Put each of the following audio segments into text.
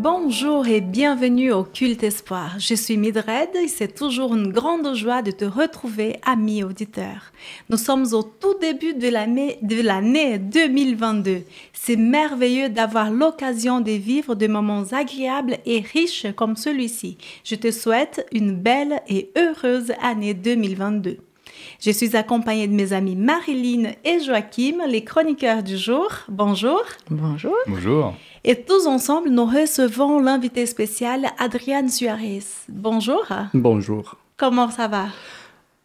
Bonjour et bienvenue au Culte Espoir. Je suis Mildred et c'est toujours une grande joie de te retrouver, amis auditeurs. Nous sommes au tout début de l'année 2022. C'est merveilleux d'avoir l'occasion de vivre des moments agréables et riches comme celui-ci. Je te souhaite une belle et heureuse année 2022. Je suis accompagnée de mes amis Marilyn et Joachim, les chroniqueurs du jour. Bonjour. Bonjour. Bonjour. Et tous ensemble, nous recevons l'invité spécial Adrián Suárez. Bonjour. Bonjour. Comment ça va?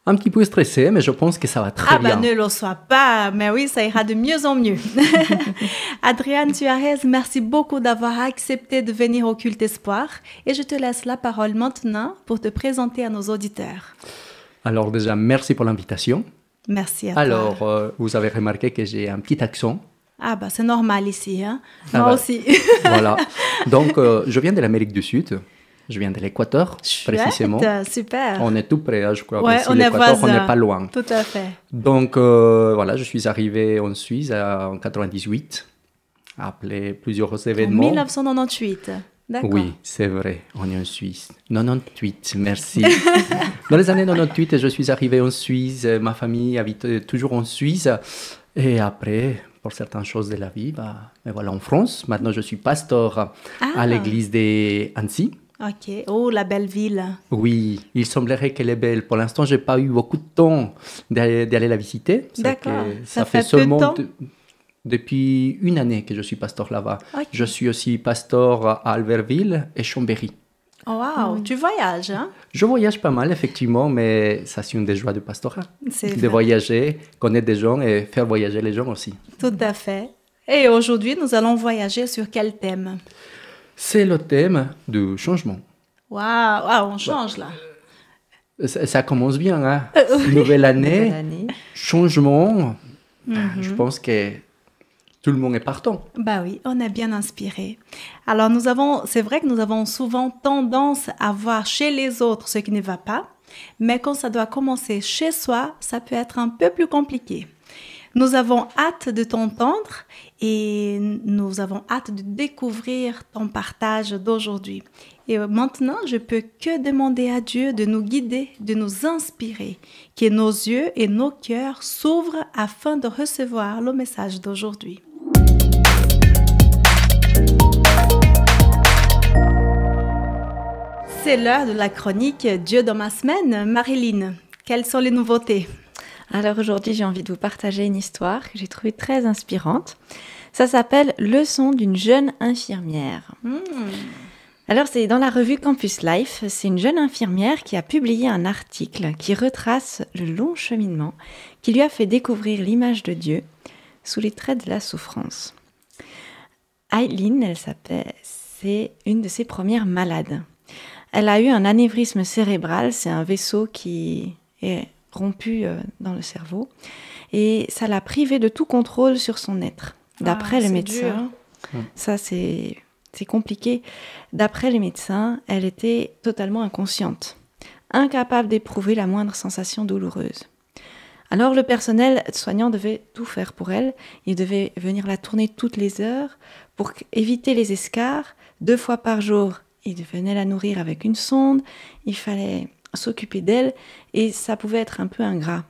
Un petit peu stressé, mais je pense que ça va très bien. Ne le sois pas, mais oui, ça ira de mieux en mieux. Adrián Suárez, merci beaucoup d'avoir accepté de venir au Culte Espoir. Et je te laisse la parole maintenant pour te présenter à nos auditeurs. Alors déjà, merci pour l'invitation. Merci à toi. Alors, vous avez remarqué que j'ai un petit accent. C'est normal ici, hein? Moi aussi. Voilà. Donc, je viens de l'Amérique du Sud. Je viens de l'Équateur, précisément. Super. On est tout près, hein, je crois. Ouais, on est l'Équateur, voisins. on n'est pas loin. Tout à fait. Donc, voilà, je suis arrivé en Suisse en 98, après plusieurs événements. En 1998. D'accord. Oui, c'est vrai, on est en Suisse. 98, merci. Dans les années 98, je suis arrivé en Suisse. Ma famille habite toujours en Suisse. Et après, pour certaines choses de la vie, me voilà en France. Maintenant, je suis pasteur à l'église d'Annecy. Ok. Oh, la belle ville. Oui, il semblerait qu'elle est belle. Pour l'instant, je n'ai pas eu beaucoup de temps d'aller la visiter. D'accord. Ça fait seulement depuis une année que je suis pasteur là-bas. Okay. Je suis aussi pasteur à Albertville et Chambéry. Oh, wow, tu voyages, hein? Je voyage pas mal, effectivement, mais ça, c'est une des joies du pastorat. De voyager, connaître des gens et faire voyager les gens aussi. Tout à fait. Et aujourd'hui, nous allons voyager sur quel thème? C'est le thème du changement. Waouh, on change là. Ça commence bien, hein? Nouvelle année, changement. Je pense que tout le monde est partant. Oui, on est bien inspiré. Alors, c'est vrai que nous avons souvent tendance à voir chez les autres ce qui ne va pas, mais quand ça doit commencer chez soi, ça peut être un peu plus compliqué. Nous avons hâte de t'entendre et nous avons hâte de découvrir ton partage d'aujourd'hui. Et maintenant, je peux que demander à Dieu de nous guider, de nous inspirer, que nos yeux et nos cœurs s'ouvrent afin de recevoir le message d'aujourd'hui. C'est l'heure de la chronique Dieu dans ma semaine. Marilyn, quelles sont les nouveautés? Alors aujourd'hui, j'ai envie de vous partager une histoire que j'ai trouvée très inspirante. Ça s'appelle « Leçon d'une jeune infirmière ». Alors c'est dans la revue Campus Life, c'est une jeune infirmière qui a publié un article qui retrace le long cheminement qui lui a fait découvrir l'image de Dieu sous les traits de la souffrance. Aileen, elle s'appelle, c'est une de ses premières malades. Elle a eu un anévrisme cérébral, c'est un vaisseau qui est rompu dans le cerveau, et ça l'a privée de tout contrôle sur son être. D'après les médecins, ça c'est compliqué. D'après les médecins, elle était totalement inconsciente, incapable d'éprouver la moindre sensation douloureuse. Alors le personnel soignant devait tout faire pour elle. Il devait venir la tourner toutes les heures pour éviter les escarres. 2 fois par jour, il venait la nourrir avec une sonde. Il fallait s'occuper d'elle et ça pouvait être un peu ingrat.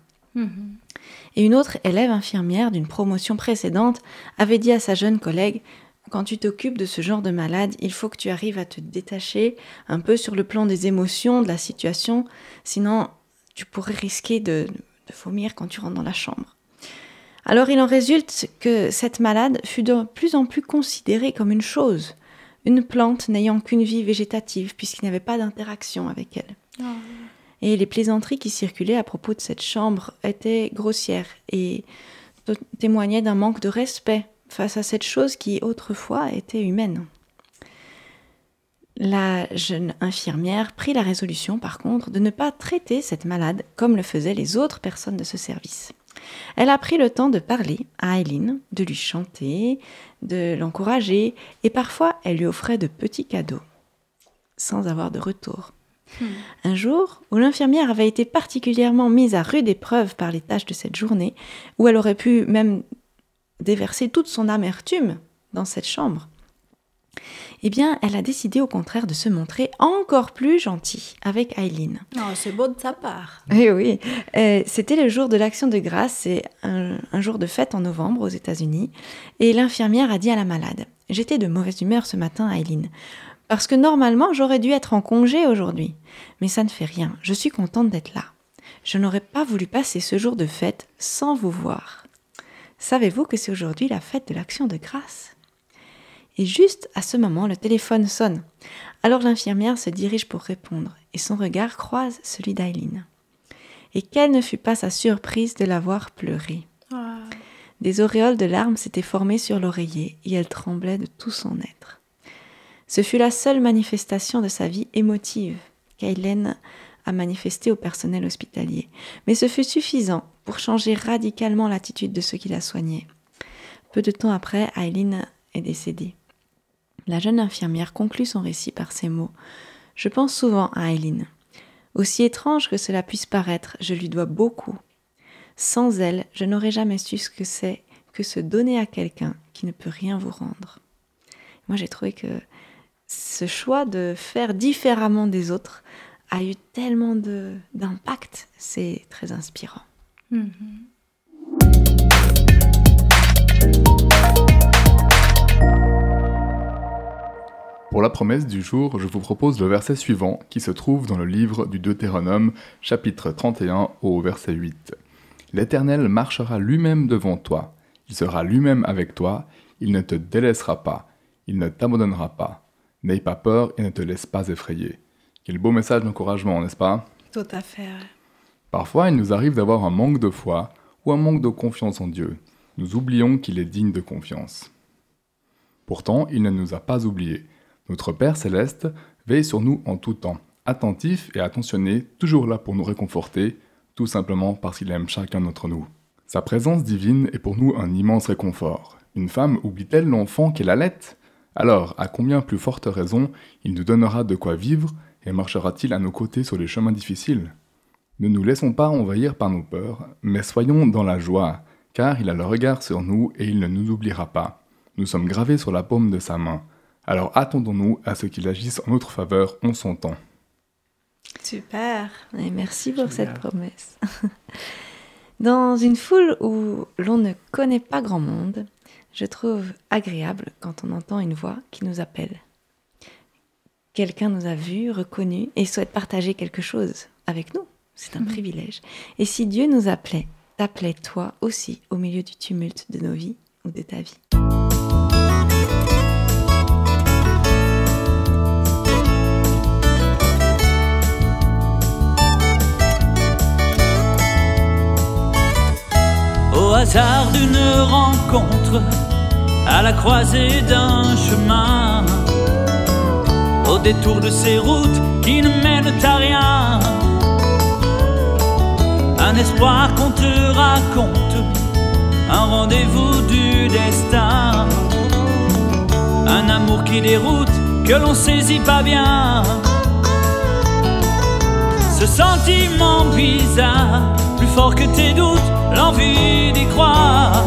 Et une autre élève infirmière d'une promotion précédente avait dit à sa jeune collègue: quand tu t'occupes de ce genre de malade, il faut que tu arrives à te détacher un peu sur le plan des émotions, de la situation, sinon tu pourrais risquer de vomir quand tu rentres dans la chambre. Alors il en résulte que cette malade fut de plus en plus considérée comme une chose, une plante n'ayant qu'une vie végétative puisqu'il n'y avait pas d'interaction avec elle. Et les plaisanteries qui circulaient à propos de cette chambre étaient grossières et témoignaient d'un manque de respect face à cette chose qui autrefois était humaine. La jeune infirmière prit la résolution par contre de ne pas traiter cette malade comme le faisaient les autres personnes de ce service. Elle a pris le temps de parler à Aileen, de lui chanter, de l'encourager et parfois elle lui offrait de petits cadeaux sans avoir de retour. Un jour, où l'infirmière avait été particulièrement mise à rude épreuve par les tâches de cette journée, où elle aurait pu même déverser toute son amertume dans cette chambre, Eh bien, elle a décidé au contraire de se montrer encore plus gentille avec Aileen. Oh, c'est beau de sa part. Oui, oui. C'était le jour de l'Action de grâce, c'est un jour de fête en novembre aux États-Unis. Et l'infirmière a dit à la malade, « J'étais de mauvaise humeur ce matin, Aileen, parce que normalement, j'aurais dû être en congé aujourd'hui. Mais ça ne fait rien, je suis contente d'être là. Je n'aurais pas voulu passer ce jour de fête sans vous voir. Savez-vous que c'est aujourd'hui la fête de l'Action de grâce ?» Et juste à ce moment, le téléphone sonne. Alors l'infirmière se dirige pour répondre et son regard croise celui d'Aileen. Et quelle ne fut pas sa surprise de la voir pleurer. Wow. Des auréoles de larmes s'étaient formées sur l'oreiller et elle tremblait de tout son être. Ce fut la seule manifestation de sa vie émotive qu'Aileen a manifestée au personnel hospitalier. Mais ce fut suffisant pour changer radicalement l'attitude de ceux qui la soignaient. Peu de temps après, Aileen est décédée. La jeune infirmière conclut son récit par ces mots. « Je pense souvent à Aileen. Aussi étrange que cela puisse paraître, je lui dois beaucoup. Sans elle, je n'aurais jamais su ce que c'est que se donner à quelqu'un qui ne peut rien vous rendre. » Moi, j'ai trouvé que ce choix de faire différemment des autres a eu tellement d'impact. C'est très inspirant. Pour la promesse du jour, je vous propose le verset suivant qui se trouve dans le livre du Deutéronome, chapitre 31 au verset 8. « L'Éternel marchera lui-même devant toi, il sera lui-même avec toi, il ne te délaissera pas, il ne t'abandonnera pas. N'aie pas peur et ne te laisse pas effrayer. » Quel beau message d'encouragement, n'est-ce pas? Tout à fait. Parfois, il nous arrive d'avoir un manque de foi ou un manque de confiance en Dieu. Nous oublions qu'il est digne de confiance. Pourtant, il ne nous a pas oubliés. Notre Père Céleste veille sur nous en tout temps, attentif et attentionné, toujours là pour nous réconforter, tout simplement parce qu'il aime chacun d'entre nous. Sa présence divine est pour nous un immense réconfort. Une femme oublie-t-elle l'enfant qu'elle allait? Alors, à combien plus forte raison, il nous donnera de quoi vivre et marchera-t-il à nos côtés sur les chemins difficiles? Ne nous laissons pas envahir par nos peurs, mais soyons dans la joie, car il a le regard sur nous et il ne nous oubliera pas. Nous sommes gravés sur la paume de sa main. Alors attendons-nous à ce qu'il agisse en notre faveur en son temps. Super. Et merci pour cette promesse. Dans une foule où l'on ne connaît pas grand monde, je trouve agréable quand on entend une voix qui nous appelle. Quelqu'un nous a vus, reconnus et souhaite partager quelque chose avec nous. C'est un privilège. Et si Dieu nous appelait, t'appelais toi aussi au milieu du tumulte de nos vies ou de ta vie. Au hasard d'une rencontre, à la croisée d'un chemin, au détour de ces routes qui ne mènent à rien, un espoir qu'on te raconte, un rendez-vous du destin, un amour qui déroute, que l'on saisit pas bien. Ce sentiment bizarre, plus fort que tes doutes, l'envie d'y croire,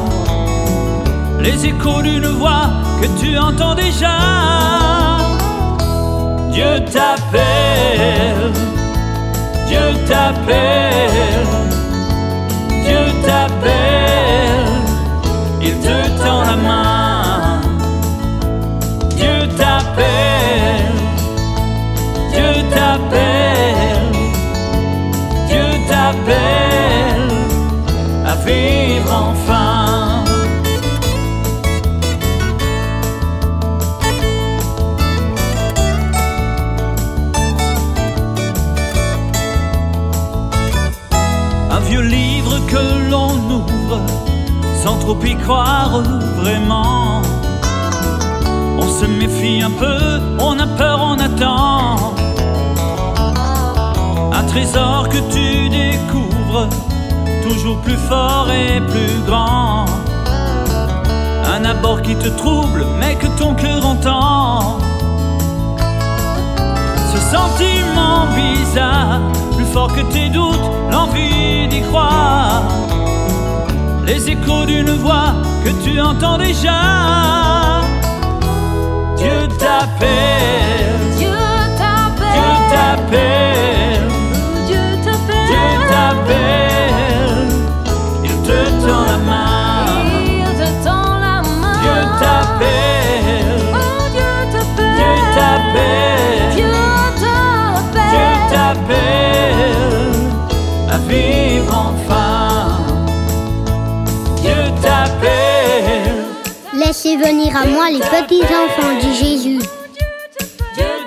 les échos d'une voix que tu entends déjà. Dieu t'appelle, Dieu t'appelle, Dieu t'appelle, il te tend la main. Dieu t'appelle, Dieu t'appelle, Dieu t'appelle à vivre enfin. Un vieux livre que l'on ouvre sans trop y croire vraiment. On se méfie un peu, on a peur, on attend. Un trésor que tu découvres, toujours plus fort et plus grand. Un abord qui te trouble, mais que ton cœur entend. Ce sentiment bizarre, plus fort que tes doutes, l'envie d'y croire, les échos d'une voix que tu entends déjà. Dieu t'appelle, Dieu t'appelle, Dieu t'appelle, il te tend la main, Dieu t'appelle, Dieu t'appelle, à vivre enfin, Dieu t'appelle. Laissez venir à moi les petits enfants, dit Jésus.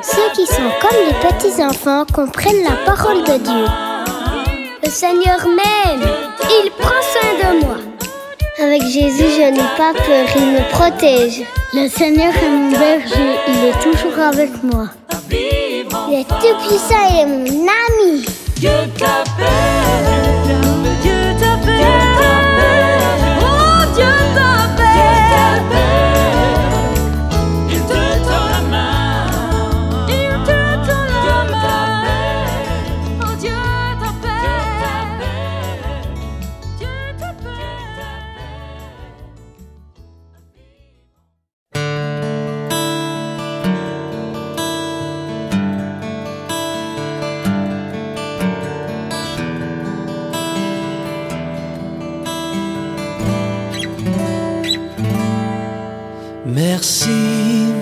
Ceux qui sont comme les petits enfants comprennent la parole de Dieu. Le Seigneur m'aime, il prend soin de moi. Avec Jésus, je n'ai pas peur, il me protège. Le Seigneur est mon berger, il est toujours avec moi. Il est tout puissant, il est mon ami. Dieu t'appelle, Dieu t'appelle, oh Dieu t'appelle, il te tend la main, il te tend la main, oh Dieu t'appelle, Dieu t'appelle. Merci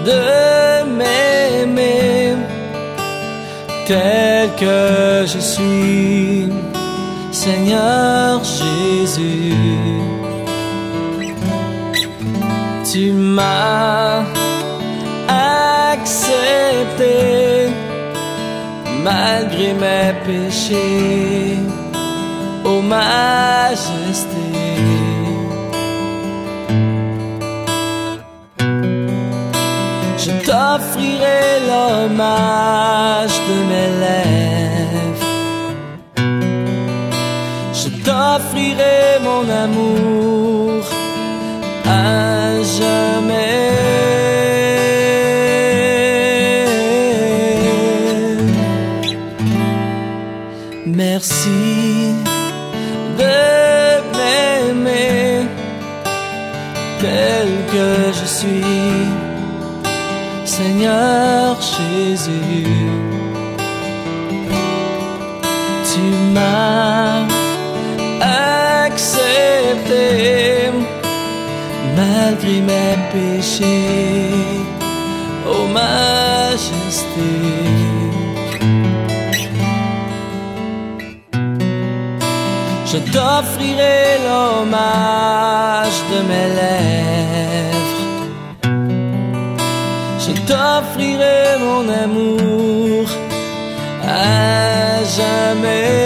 de m'aimer tel que je suis, Seigneur Jésus. Tu m'as accepté malgré mes péchés, ô Majesté. Je t'offrirai l'hommage de mes lèvres. Je t'offrirai mon amour à jamais. Merci de m'aimer tel que je suis, Seigneur Jésus. Tu m'as accepté malgré mes péchés, ô Majesté. Je t'offrirai l'hommage de mes lèvres. Je t'offrirai mon amour à jamais.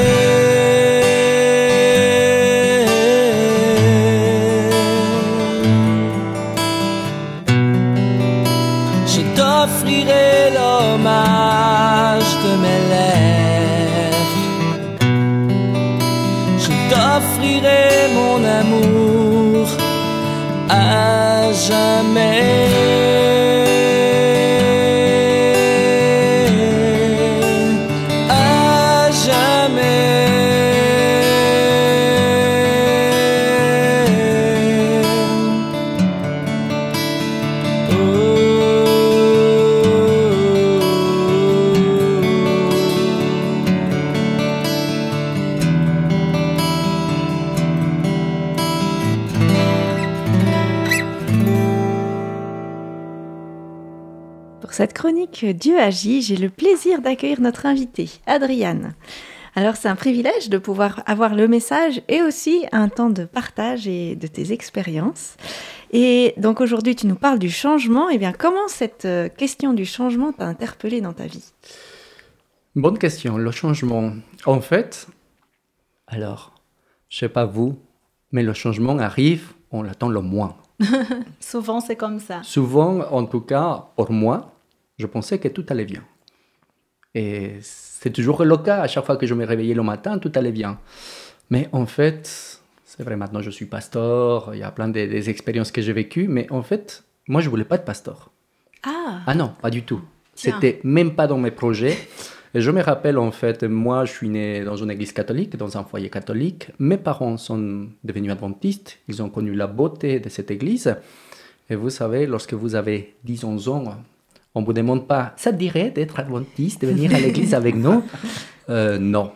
Je t'offrirai l'hommage de mes lèvres. Je t'offrirai mon amour à jamais. Pour cette chronique Dieu agit, j'ai le plaisir d'accueillir notre invitée, Adriane. Alors c'est un privilège de pouvoir avoir le message et aussi un temps de partage et de tes expériences. Et donc aujourd'hui tu nous parles du changement. Eh bien comment cette question du changement t'a interpellé dans ta vie? Bonne question, le changement. En fait, alors, je sais pas vous, mais le changement arrive, on l'attend le moins. Souvent, c'est comme ça. Souvent, en tout cas, pour moi, je pensais que tout allait bien. Et c'est toujours le cas. À chaque fois que je me réveillais le matin, tout allait bien. Mais en fait, c'est vrai, maintenant je suis pasteur, il y a plein des expériences que j'ai vécues, mais en fait, moi, je ne voulais pas être pasteur. Ah non, pas du tout. Tiens. C'était même pas dans mes projets. Et je me rappelle, en fait, moi, je suis né dans une église catholique, dans un foyer catholique. Mes parents sont devenus adventistes. Ils ont connu la beauté de cette église. Et vous savez, lorsque vous avez 10-11 ans, on ne vous demande pas, ça te dirait d'être adventiste, de venir à l'église avec nous? Non.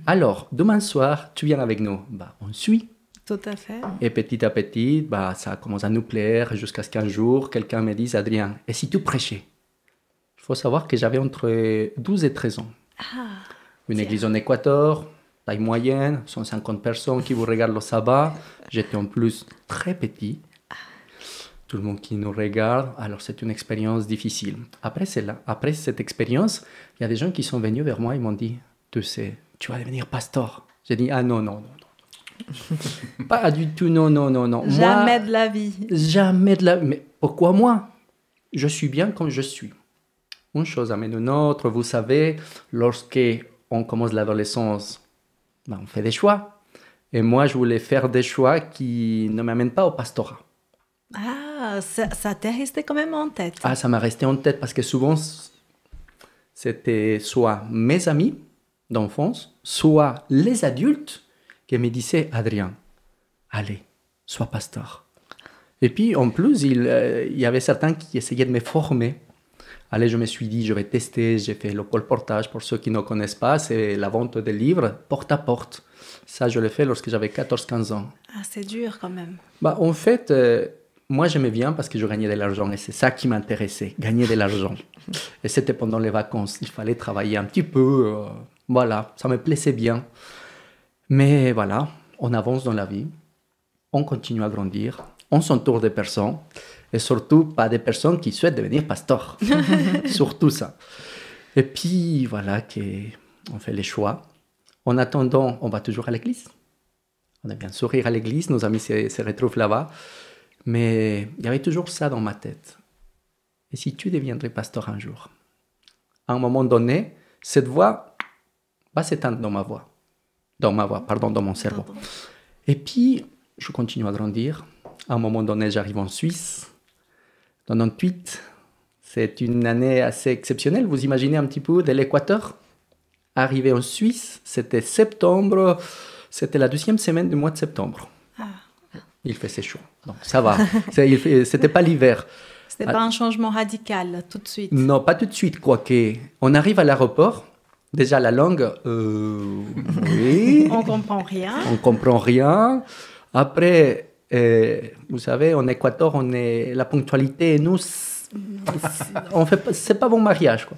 Alors, demain soir, tu viens avec nous. Bah, on suit. Tout à fait. Et petit à petit, bah, ça commence à nous plaire jusqu'à ce qu'un jour, quelqu'un me dise, Adrien, et si tu prêchais? Il faut savoir que j'avais entre 12 et 13 ans. Une église en Équateur, taille moyenne, 150 personnes qui vous regardent le sabbat. J'étais en plus très petit. Tout le monde qui nous regarde, alors c'est une expérience difficile. Après cette expérience, il y a des gens qui sont venus vers moi et m'ont dit, tu sais, tu vas devenir pasteur. J'ai dit, ah non, non, non. Pas du tout, non, non, non, non. Jamais de la vie. Jamais de la vie. Mais pourquoi moi? Je suis bien comme je suis. Une chose amène une autre. Vous savez, lorsqu'on commence l'adolescence, ben, on fait des choix. Et moi, je voulais faire des choix qui ne m'amènent pas au pastorat. Ah, ça t'est resté quand même en tête. Ah, ça m'a resté en tête parce que souvent, c'était soit mes amis d'enfance, soit les adultes qui me disaient, Adrien, allez, sois pasteur. Et puis, en plus, il y avait certains qui essayaient de me former. Allez, je me suis dit, je vais tester. J'ai fait le colportage. Pour ceux qui ne connaissent pas, c'est la vente des livres porte à porte. Ça, je l'ai fait lorsque j'avais 14-15 ans. Ah, c'est dur quand même. Bah, en fait, moi, j'aimais bien parce que je gagnais de l'argent. Et c'est ça qui m'intéressait, gagner de l'argent. Et c'était pendant les vacances. Il fallait travailler un petit peu. Voilà, ça me plaisait bien. Mais voilà, on avance dans la vie. On continue à grandir. On s'entoure des personnes. Et surtout, pas des personnes qui souhaitent devenir pasteur. Surtout ça. Et puis, voilà, on fait les choix. En attendant, on va toujours à l'église. On aime bien sourire à l'église. Nos amis se retrouvent là-bas. Mais il y avait toujours ça dans ma tête. Et si tu deviendrais pasteur un jour? À un moment donné, cette voix va s'éteindre dans mon cerveau. Et puis, je continue à grandir. À un moment donné, j'arrive en Suisse. 98, c'est une année assez exceptionnelle. Vous imaginez un petit peu de l'Équateur? Arrivé en Suisse, c'était septembre. C'était la 2e semaine du mois de septembre. Il faisait chaud. Donc, ça va. C'était pas l'hiver. C'était pas un changement radical tout de suite. Non, pas tout de suite. Quoique, on arrive à l'aéroport. Déjà, la langue, oui. On comprend rien. On comprend rien. Après, vous savez, en Équateur, la ponctualité, nous, c'est pas bon mariage, quoi.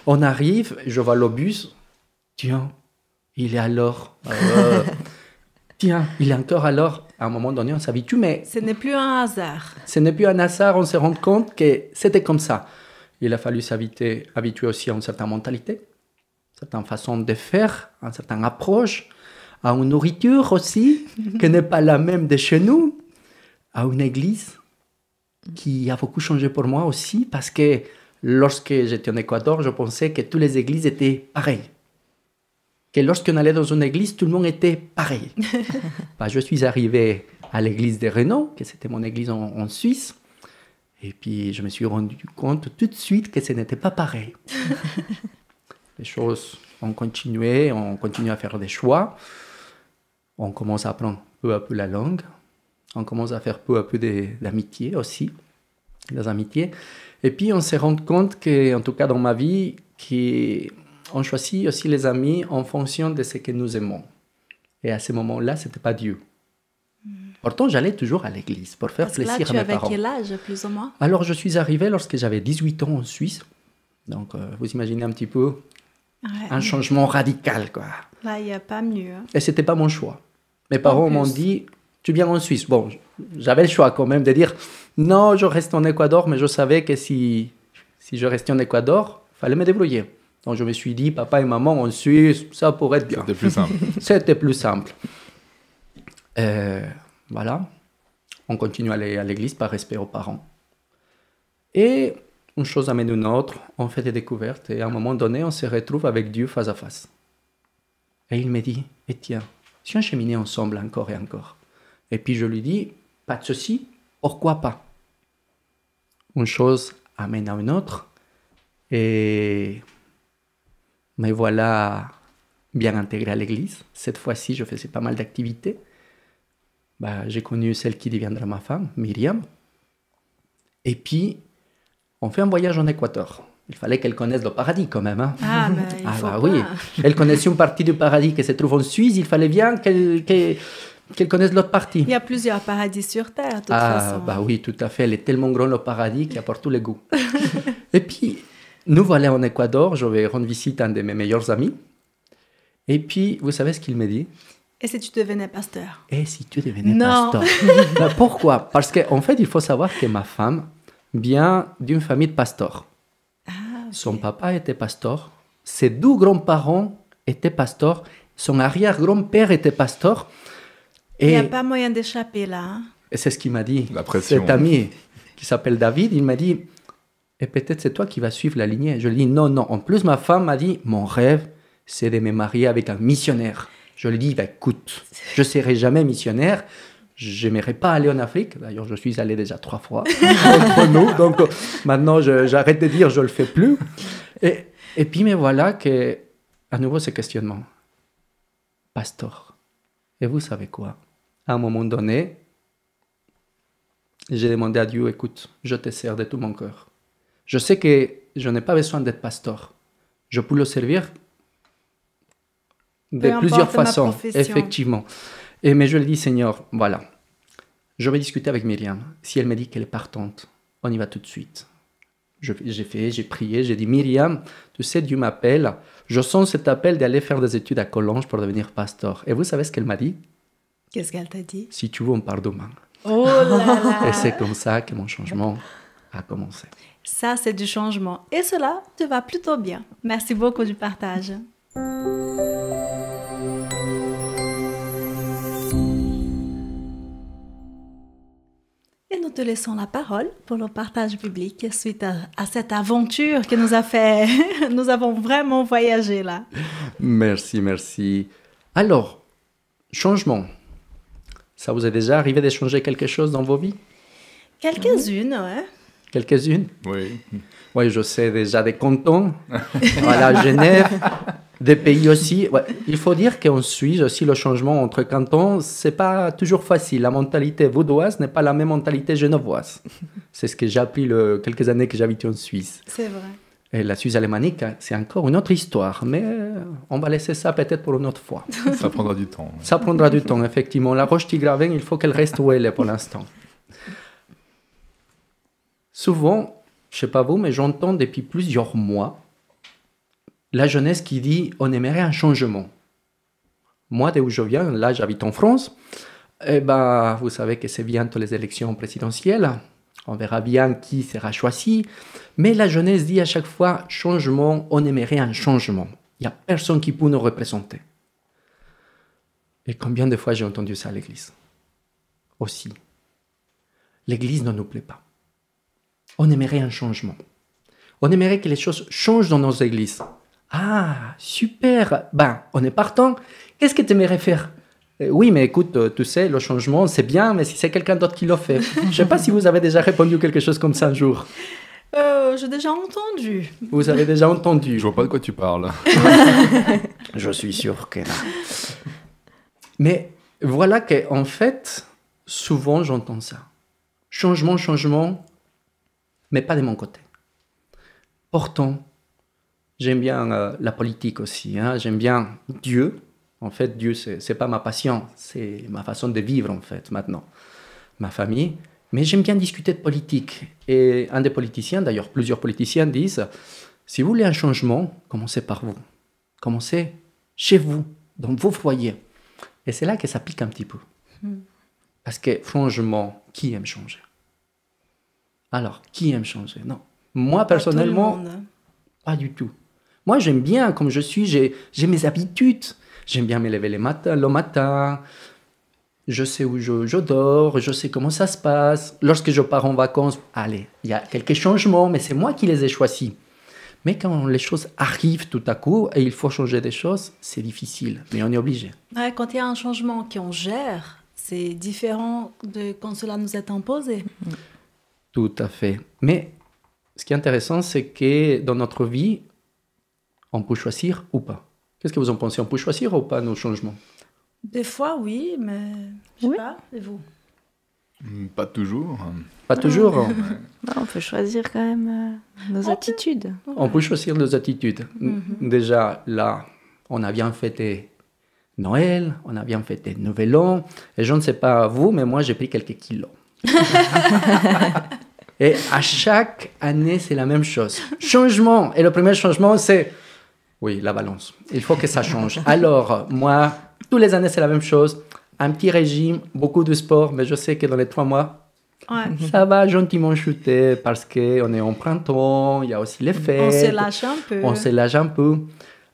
On arrive, je vois le bus. Tiens, il est à l'heure. Tiens, il est encore à l'heure. À un moment donné, on s'habitue, mais... Ce n'est plus un hasard. Ce n'est plus un hasard, on se rend compte que c'était comme ça. Il a fallu s'habituer aussi à une certaine mentalité, une certaine façon de faire, une certaine approche, à une nourriture aussi, qui n'est pas la même de chez nous, à une église qui a beaucoup changé pour moi aussi, parce que lorsque j'étais en Équateur, je pensais que toutes les églises étaient pareilles. Que lorsqu'on allait dans une église, tout le monde était pareil. Je suis arrivé à l'église de Renault, que c'était mon église en Suisse, et puis je me suis rendu compte tout de suite que ce n'était pas pareil. Les choses ont continué, on continue à faire des choix, on commence à apprendre peu à peu la langue, on commence à faire peu à peu d'amitié aussi, des amitiés, et puis on se rend compte que, en tout cas dans ma vie, on choisit aussi les amis en fonction de ce que nous aimons. Et à ce moment-là, ce n'était pas Dieu. Pourtant, j'allais toujours à l'église pour faire plaisir à mes parents. Là, tu avais quel âge, plus ou moins? Alors, je suis arrivé lorsque j'avais 18 ans en Suisse. Donc, vous imaginez un petit peu un changement radical, quoi. Là, il n'y a pas mieux. Hein. Et ce n'était pas mon choix. Mes parents m'ont dit, tu viens en Suisse. Bon, j'avais le choix quand même de dire, non, je reste en Équateur, mais je savais que si je restais en Équateur, il fallait me débrouiller. Donc, je me suis dit, papa et maman en Suisse, ça pourrait être bien. C'était plus simple. C'était plus simple. Voilà. On continue à aller à l'église par respect aux parents. Et une chose amène une autre. On fait des découvertes. Et à un moment donné, on se retrouve avec Dieu face à face. Et il me dit, et tiens, si on cheminait ensemble encore et encore. Et puis je lui dis, pas de souci, pourquoi pas? Une chose amène à une autre. Et me voilà bien intégré à l'église. Cette fois-ci, je faisais pas mal d'activités. J'ai connu celle qui deviendra ma femme, Myriam. Et puis, on fait un voyage en Équateur. Il fallait qu'elle connaisse le paradis quand même. Hein. Ah, mais il faut pas. Oui. Elle connaissait une partie du paradis qui se trouve en Suisse. Il fallait bien qu'elle connaisse l'autre partie. Il y a plusieurs paradis sur Terre, de toute façon. Bah oui, tout à fait. Elle est tellement grande, le paradis, qu'il apporte tous les goûts. Et puis, nous voilà en Équateur. Je vais rendre visite à un de mes meilleurs amis. Et puis, vous savez ce qu'il me dit? Et si tu devenais pasteur? Et si tu devenais pasteur? Pourquoi? Parce qu'en fait, il faut savoir que ma femme vient d'une famille de pasteurs. Son papa était pasteur, ses 2 grands-parents étaient pasteurs, son arrière-grand-père était pasteur. Il n'y a pas moyen d'échapper là. Hein? Et c'est ce qu'il m'a dit. La pression. Cet ami qui s'appelle David, il m'a dit, et peut-être c'est toi qui vas suivre la lignée. Je lui ai dit, non. En plus, ma femme m'a dit, mon rêve, c'est de me marier avec un missionnaire. Je lui ai dit, écoute, je ne serai jamais missionnaire. Je n'aimerais pas aller en Afrique. D'ailleurs, je suis allé déjà 3 fois entre nous. Donc, maintenant, j'arrête de dire je ne le fais plus. Et puis, me voilà que, à nouveau, ce questionnement. Pasteur. Et vous savez quoi? À un moment donné, j'ai demandé à Dieu, écoute, je te sers de tout mon cœur. Je sais que je n'ai pas besoin d'être pasteur. Je peux le servir de plusieurs façons, effectivement. Mais je lui ai dit, Seigneur, voilà, je vais discuter avec Myriam. Si elle me dit qu'elle est partante, on y va tout de suite. J'ai prié, j'ai dit, Myriam, tu sais, Dieu m'appelle. Je sens cet appel d'aller faire des études à Collonges pour devenir pasteur. Et vous savez ce qu'elle m'a dit? Qu'est-ce qu'elle t'a dit? Si tu veux, on part demain. Oh là là! Et c'est comme ça que mon changement a commencé. Ça, c'est du changement. Et cela te va plutôt bien. Merci beaucoup du partage. Et nous te laissons la parole pour le partage biblique suite à cette aventure que nous a fait. Nous avons vraiment voyagé là. Merci. Alors, changement. Ça vous est déjà arrivé de changer quelque chose dans vos vies? Quelques-unes, ouais. Quelques-unes? Oui. Oui, je sais déjà des cantons. Voilà, Genève. Des pays aussi. Ouais. Il faut dire qu'en Suisse aussi, le changement entre cantons, c'est pas toujours facile. La mentalité vaudoise n'est pas la même mentalité genevoise. C'est ce que j'ai appris quelques années que j'habitais en Suisse. C'est vrai. Et la Suisse alémanique, c'est encore une autre histoire. Mais on va laisser ça peut-être pour une autre fois. Ça prendra du temps. Ça prendra du temps, effectivement. La Roche-Tigraven, il faut qu'elle reste où elle est pour l'instant. Souvent, je ne sais pas vous, mais j'entends depuis plusieurs mois la jeunesse qui dit on aimerait un changement. Moi, d'où je viens, là j'habite en France, vous savez que c'est bientôt les élections présidentielles. On verra bien qui sera choisi. Mais la jeunesse dit à chaque fois changement, on aimerait un changement. Il n'y a personne qui peut nous représenter. Et combien de fois j'ai entendu ça à l'église? Aussi. L'église ne nous plaît pas. On aimerait un changement. On aimerait que les choses changent dans nos églises. Ah, super. On est partant. Qu'est-ce que tu aimerais faire? Oui, mais écoute, tu sais, le changement, c'est bien, mais si c'est quelqu'un d'autre qui le fait. Je ne sais pas si vous avez déjà répondu quelque chose comme ça un jour. J'ai déjà entendu. Vous avez déjà entendu. Je vois pas de quoi tu parles. Je suis sûr que là. Mais voilà qu'en fait, souvent j'entends ça. Changement, mais pas de mon côté. Pourtant, j'aime bien la politique aussi. J'aime bien Dieu. En fait, Dieu, c'est pas ma passion, c'est ma façon de vivre, en fait, maintenant. Ma famille. Mais j'aime bien discuter de politique. Et un des politiciens, d'ailleurs, plusieurs politiciens disent, si vous voulez un changement, commencez par vous. Commencez chez vous, dans vos foyers. Et c'est là que ça pique un petit peu. Parce que, franchement, qui aime changer? Alors, qui aime changer? Non. Moi, personnellement, pas du tout. Moi, j'aime bien comme je suis, j'ai mes habitudes. J'aime bien me lever le matin. Je sais où je dors, je sais comment ça se passe. Lorsque je pars en vacances, allez, il y a quelques changements, mais c'est moi qui les ai choisis. Mais quand les choses arrivent tout à coup et il faut changer des choses, c'est difficile, mais on est obligé. Ouais, quand il y a un changement qu'on gère, c'est différent de quand cela nous est imposé. Tout à fait. Mais ce qui est intéressant, c'est que dans notre vie, on peut choisir ou pas. Qu'est-ce que vous en pensez? On peut choisir ou pas nos changements? Des fois, oui, mais je sais pas. Et vous? Pas toujours. Pas toujours. Bah, on peut choisir quand même nos attitudes. On peut choisir nos attitudes. Déjà, là, on a bien fêté Noël, on a bien fêté Nouvel An. Et je ne sais pas vous, mais moi, j'ai pris quelques kilos. Et à chaque année, c'est la même chose. Changement. Et le premier changement, c'est... Oui, la balance. Il faut que ça change. Alors, moi, tous les années, c'est la même chose. Un petit régime, beaucoup de sport, mais je sais que dans les 3 mois, ça va gentiment chuter parce qu'on est en printemps, il y a aussi les fêtes. On se lâche un peu. On se lâche un peu.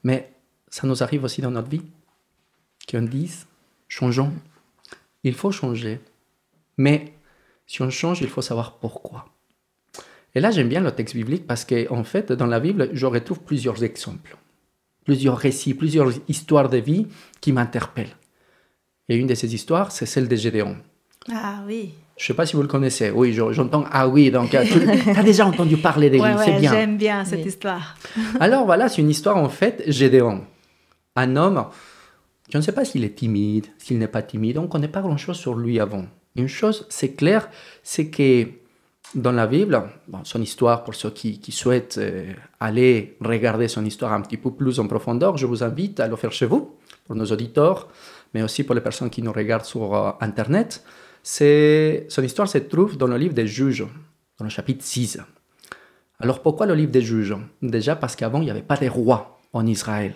Mais ça nous arrive aussi dans notre vie. Qu'on dise, changeons. Il faut changer. Mais si on change, il faut savoir pourquoi. Et là, j'aime bien le texte biblique parce qu'en fait, dans la Bible, je retrouve plusieurs exemples, plusieurs récits, plusieurs histoires de vie qui m'interpellent. Et une de ces histoires, c'est celle de Gédéon. Ah oui. Je ne sais pas si vous le connaissez. Oui, j'entends. Ah oui, donc tu as déjà entendu parler de lui, c'est bien. J'aime bien cette histoire. Alors voilà, c'est une histoire en fait, Gédéon. Un homme, je ne sais pas s'il est timide, s'il n'est pas timide, on ne connaît pas grand-chose sur lui avant. Une chose, c'est clair, c'est que dans la Bible, son histoire, pour ceux qui souhaitent aller regarder son histoire un petit peu plus en profondeur, je vous invite à le faire chez vous, pour nos auditeurs, mais aussi pour les personnes qui nous regardent sur Internet. Son histoire se trouve dans le livre des Juges, dans le chapitre 6. Alors pourquoi le livre des Juges? Déjà parce qu'avant, il n'y avait pas de roi en Israël.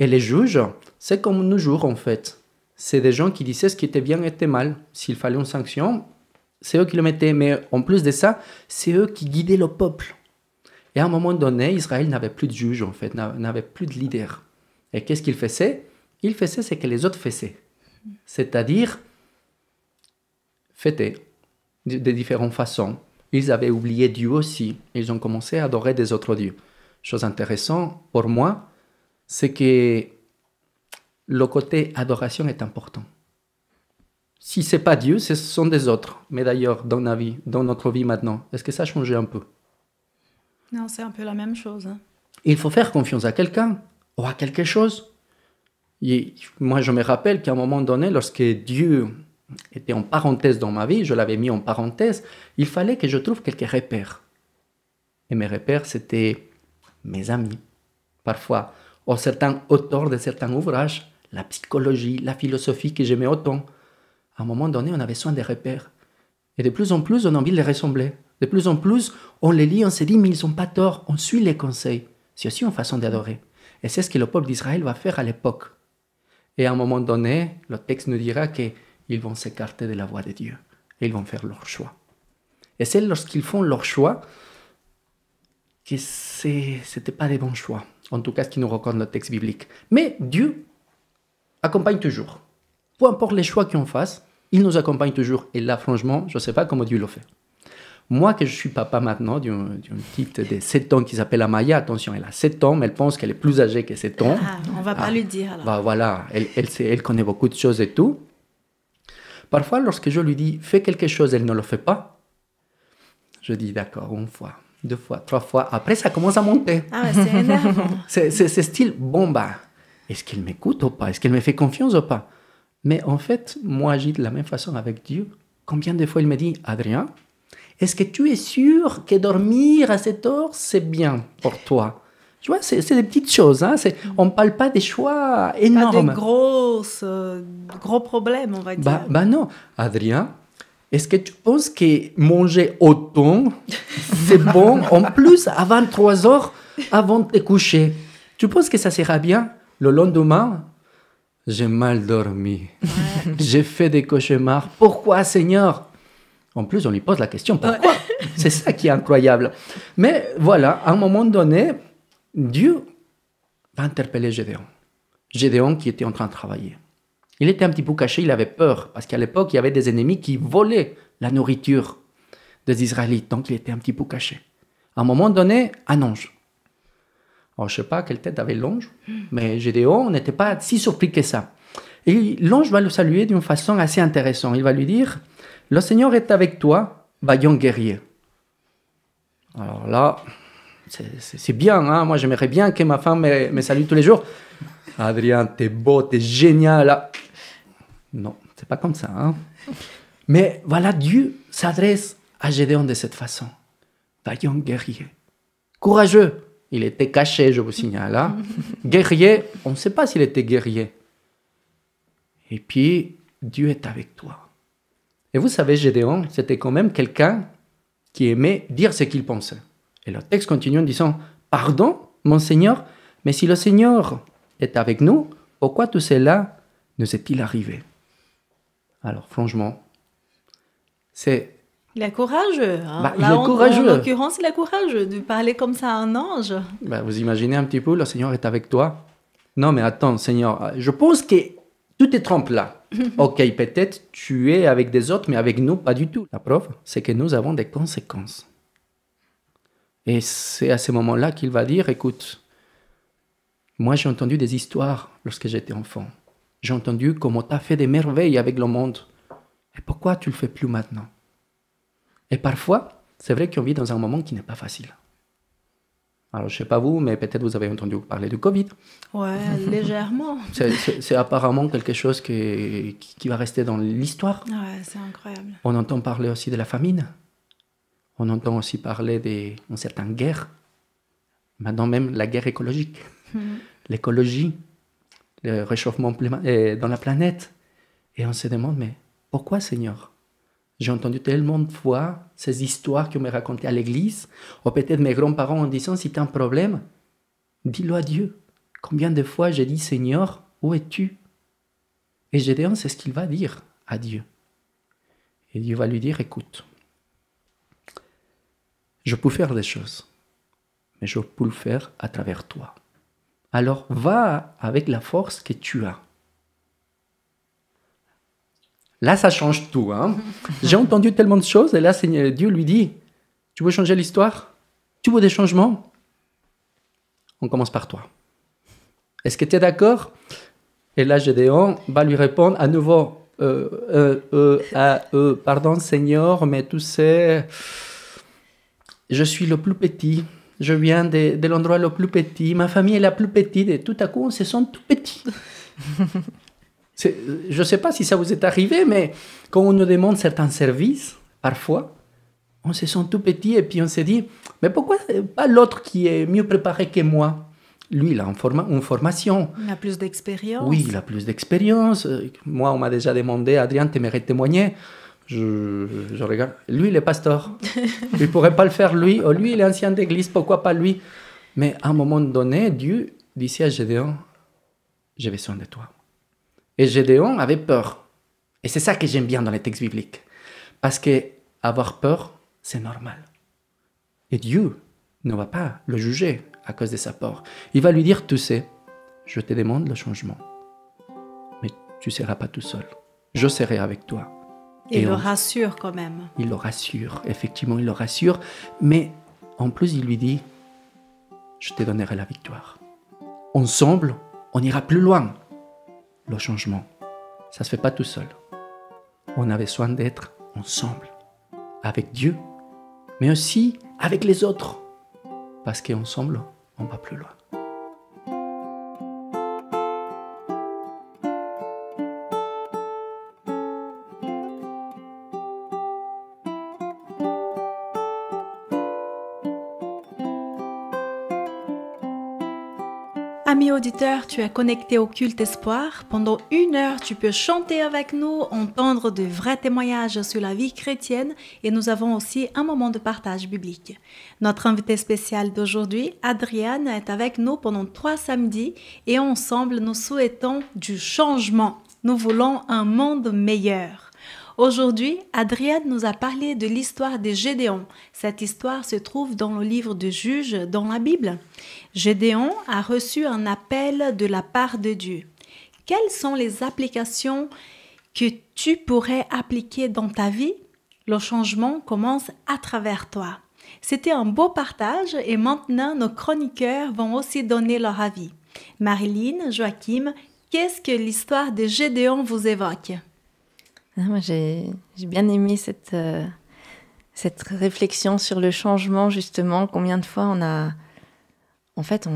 Et les juges, c'est comme nous jours en fait. C'est des gens qui disaient ce qui était bien et était mal. S'il fallait une sanction, c'est eux qui le mettaient. Mais en plus de ça, c'est eux qui guidaient le peuple. Et à un moment donné, Israël n'avait plus de juges en fait, n'avait plus de leaders. Et qu'est-ce qu'il faisait? Il faisait ce que les autres faisaient. C'est-à-dire, fêter de différentes façons. Ils avaient oublié Dieu aussi. Ils ont commencé à adorer des autres dieux. Chose intéressante pour moi, c'est que le côté adoration est important. Si ce n'est pas Dieu, ce sont des autres. Mais d'ailleurs, dans notre vie maintenant, est-ce que ça a changé un peu? Non, c'est un peu la même chose. Il faut faire confiance à quelqu'un ou à quelque chose. Et moi, je me rappelle qu'à un moment donné, lorsque Dieu était en parenthèse dans ma vie, je l'avais mis en parenthèse, il fallait que je trouve quelques repères. Et mes repères, c'était mes amis. Parfois, ou certains auteurs de certains ouvrages, la psychologie, la philosophie que j'aimais autant. À un moment donné, on avait besoin des repères. Et de plus en plus, on a envie de les ressembler. De plus en plus, on les lit, on se dit, mais ils n'ont pas tort, on suit les conseils. C'est aussi une façon d'adorer. Et c'est ce que le peuple d'Israël va faire à l'époque. Et à un moment donné, le texte nous dira qu'ils vont s'écarter de la voie de Dieu. Et ils vont faire leur choix. Et c'est lorsqu'ils font leur choix que ce n'était pas des bons choix. En tout cas, ce qui nous raconte le texte biblique. Mais Dieu accompagne toujours. Peu importe les choix qu'on fasse, il nous accompagne toujours. Et là, franchement, je ne sais pas comment Dieu le fait. Moi, que je suis papa maintenant d'une petite de 7 ans qui s'appelle Amaya, attention, elle a 7 ans, mais elle pense qu'elle est plus âgée que 7 ans. Ah, on ne va pas lui dire alors. Bah voilà, elle connaît beaucoup de choses et tout. Parfois, lorsque je lui dis, fais quelque chose, elle ne le fait pas. Je dis, d'accord, 1 fois, 2 fois, 3 fois. Après, ça commence à monter. Ah, c'est énervant. c'est style, bon, bah, est-ce qu'elle m'écoute ou pas? Est-ce qu'elle me fait confiance ou pas? Mais en fait, moi, j'agis de la même façon avec Dieu. Combien de fois il me dit, Adrien, est-ce que tu es sûr que dormir à cette heure, c'est bien pour toi? Tu vois, c'est des petites choses. Hein? On ne parle pas des choix énormes. Pas des gros problèmes, on va dire. Bah non. Adrien, est-ce que tu penses que manger autant, c'est bon, en plus, à 23 heures, avant de te coucher? Tu penses que ça sera bien le lendemain? J'ai mal dormi. Ouais. J'ai fait des cauchemars. Pourquoi, Seigneur? En plus, on lui pose la question, pourquoi? Ouais. C'est ça qui est incroyable. Mais voilà, à un moment donné, Dieu va interpeller Gédéon. Gédéon qui était en train de travailler. Il était un petit peu caché, il avait peur, parce qu'à l'époque, il y avait des ennemis qui volaient la nourriture des Israélites, donc il était un petit peu caché. À un moment donné, un ange. Alors, je ne sais pas quelle tête avait l'ange, mais Gédéon n'était pas si surpris que ça. Et l'ange va le saluer d'une façon assez intéressante. Il va lui dire, « Le Seigneur est avec toi, vaillant guerrier. » Alors là, c'est bien, hein? Moi j'aimerais bien que ma femme me salue tous les jours. « Adrien, t'es beau, t'es génial. » Non, c'est pas comme ça. Hein? Mais voilà, Dieu s'adresse à Gédéon de cette façon. Vaillant guerrier. Courageux. Il était caché, je vous signale. Hein? Guerrier, on ne sait pas s'il était guerrier. Et puis, Dieu est avec toi. Et vous savez, Gédéon, c'était quand même quelqu'un qui aimait dire ce qu'il pensait. Et le texte continue en disant, « Pardon, mon Seigneur, mais si le Seigneur est avec nous, pourquoi tout cela nous est-il arrivé ?» Alors, franchement, c'est... Il est courageux. Hein. Il est courageux. En l'occurrence, il est courageux de parler comme ça à un ange. Vous imaginez un petit peu, le Seigneur est avec toi. Non, mais attends, Seigneur, je pense que tout est trompe là. Ok, peut-être tu es avec des autres, mais avec nous, pas du tout. La preuve, c'est que nous avons des conséquences. Et c'est à ce moment-là qu'il va dire, écoute, moi j'ai entendu des histoires lorsque j'étais enfant. J'ai entendu comment tu as fait des merveilles avec le monde. Et pourquoi tu ne le fais plus maintenant? Et parfois, c'est vrai qu'on vit dans un moment qui n'est pas facile. Alors, je ne sais pas vous, mais peut-être vous avez entendu parler du Covid. Ouais, légèrement. C'est apparemment quelque chose qui va rester dans l'histoire. Ouais, c'est incroyable. On entend parler aussi de la famine. On entend aussi parler d'une certaine guerre. Maintenant même, la guerre écologique. L'écologie, le réchauffement dans la planète. Et on se demande, mais pourquoi, Seigneur? J'ai entendu tellement de fois ces histoires qu'on me racontaient à l'église, ou peut-être mes grands-parents en disant, si tu as un problème, dis-le à Dieu. Combien de fois j'ai dit, Seigneur, où es-tu? Et Gédéon, c'est ce qu'il va dire à Dieu. Et Dieu va lui dire, écoute, je peux faire des choses, mais je peux le faire à travers toi. Alors va avec la force que tu as. Là, ça change tout. Hein? J'ai entendu tellement de choses, et là, Dieu lui dit, tu veux changer l'histoire? Tu veux des changements? On commence par toi. Est-ce que tu es d'accord? Et là, Gédéon va lui répondre à nouveau, pardon Seigneur, mais tu sais, je suis le plus petit, je viens de l'endroit le plus petit, ma famille est la plus petite, et tout à coup, on se sent tout petit. Je ne sais pas si ça vous est arrivé, mais quand on nous demande certains services, parfois, on se sent tout petit et puis on se dit, mais pourquoi pas l'autre qui est mieux préparé que moi? Lui, il a une formation. Il a plus d'expérience. Oui, il a plus d'expérience. Moi, on m'a déjà demandé, Adrien, tu aimerais témoigner? Je regarde. Lui, il est pasteur. Il ne pourrait pas le faire, lui. Oh, lui, il est ancien d'église, pourquoi pas lui? Mais à un moment donné, Dieu dit à Gédéon, j'ai besoin de toi. Et Gédéon avait peur. Et c'est ça que j'aime bien dans les textes bibliques. Parce qu'avoir peur, c'est normal. Et Dieu ne va pas le juger à cause de sa peur. Il va lui dire, tu sais, je te demande le changement. Mais tu ne seras pas tout seul. Je serai avec toi. Et il le rassure quand même. Il le rassure, effectivement, il le rassure. Mais en plus, il lui dit, je te donnerai la victoire. Ensemble, on ira plus loin. Le changement, ça ne se fait pas tout seul. On a besoin d'être ensemble, avec Dieu, mais aussi avec les autres, parce qu'ensemble, on va plus loin. Ami auditeur, tu es connecté au Culte Espoir. Pendant 1 heure, tu peux chanter avec nous, entendre de vrais témoignages sur la vie chrétienne et nous avons aussi un moment de partage biblique. Notre invité spécial d'aujourd'hui, Adriane, est avec nous pendant 3 samedis et ensemble, nous souhaitons du changement. Nous voulons un monde meilleur. Aujourd'hui, Adriane nous a parlé de l'histoire de Gédéon. Cette histoire se trouve dans le livre de Juges dans la Bible. Gédéon a reçu un appel de la part de Dieu. Quelles sont les applications que tu pourrais appliquer dans ta vie? Le changement commence à travers toi. C'était un beau partage et maintenant nos chroniqueurs vont aussi donner leur avis. Marilyn, Joachim, qu'est-ce que l'histoire de Gédéon vous évoque? Moi, j'ai bien aimé cette réflexion sur le changement, justement. Combien de fois on a... En fait,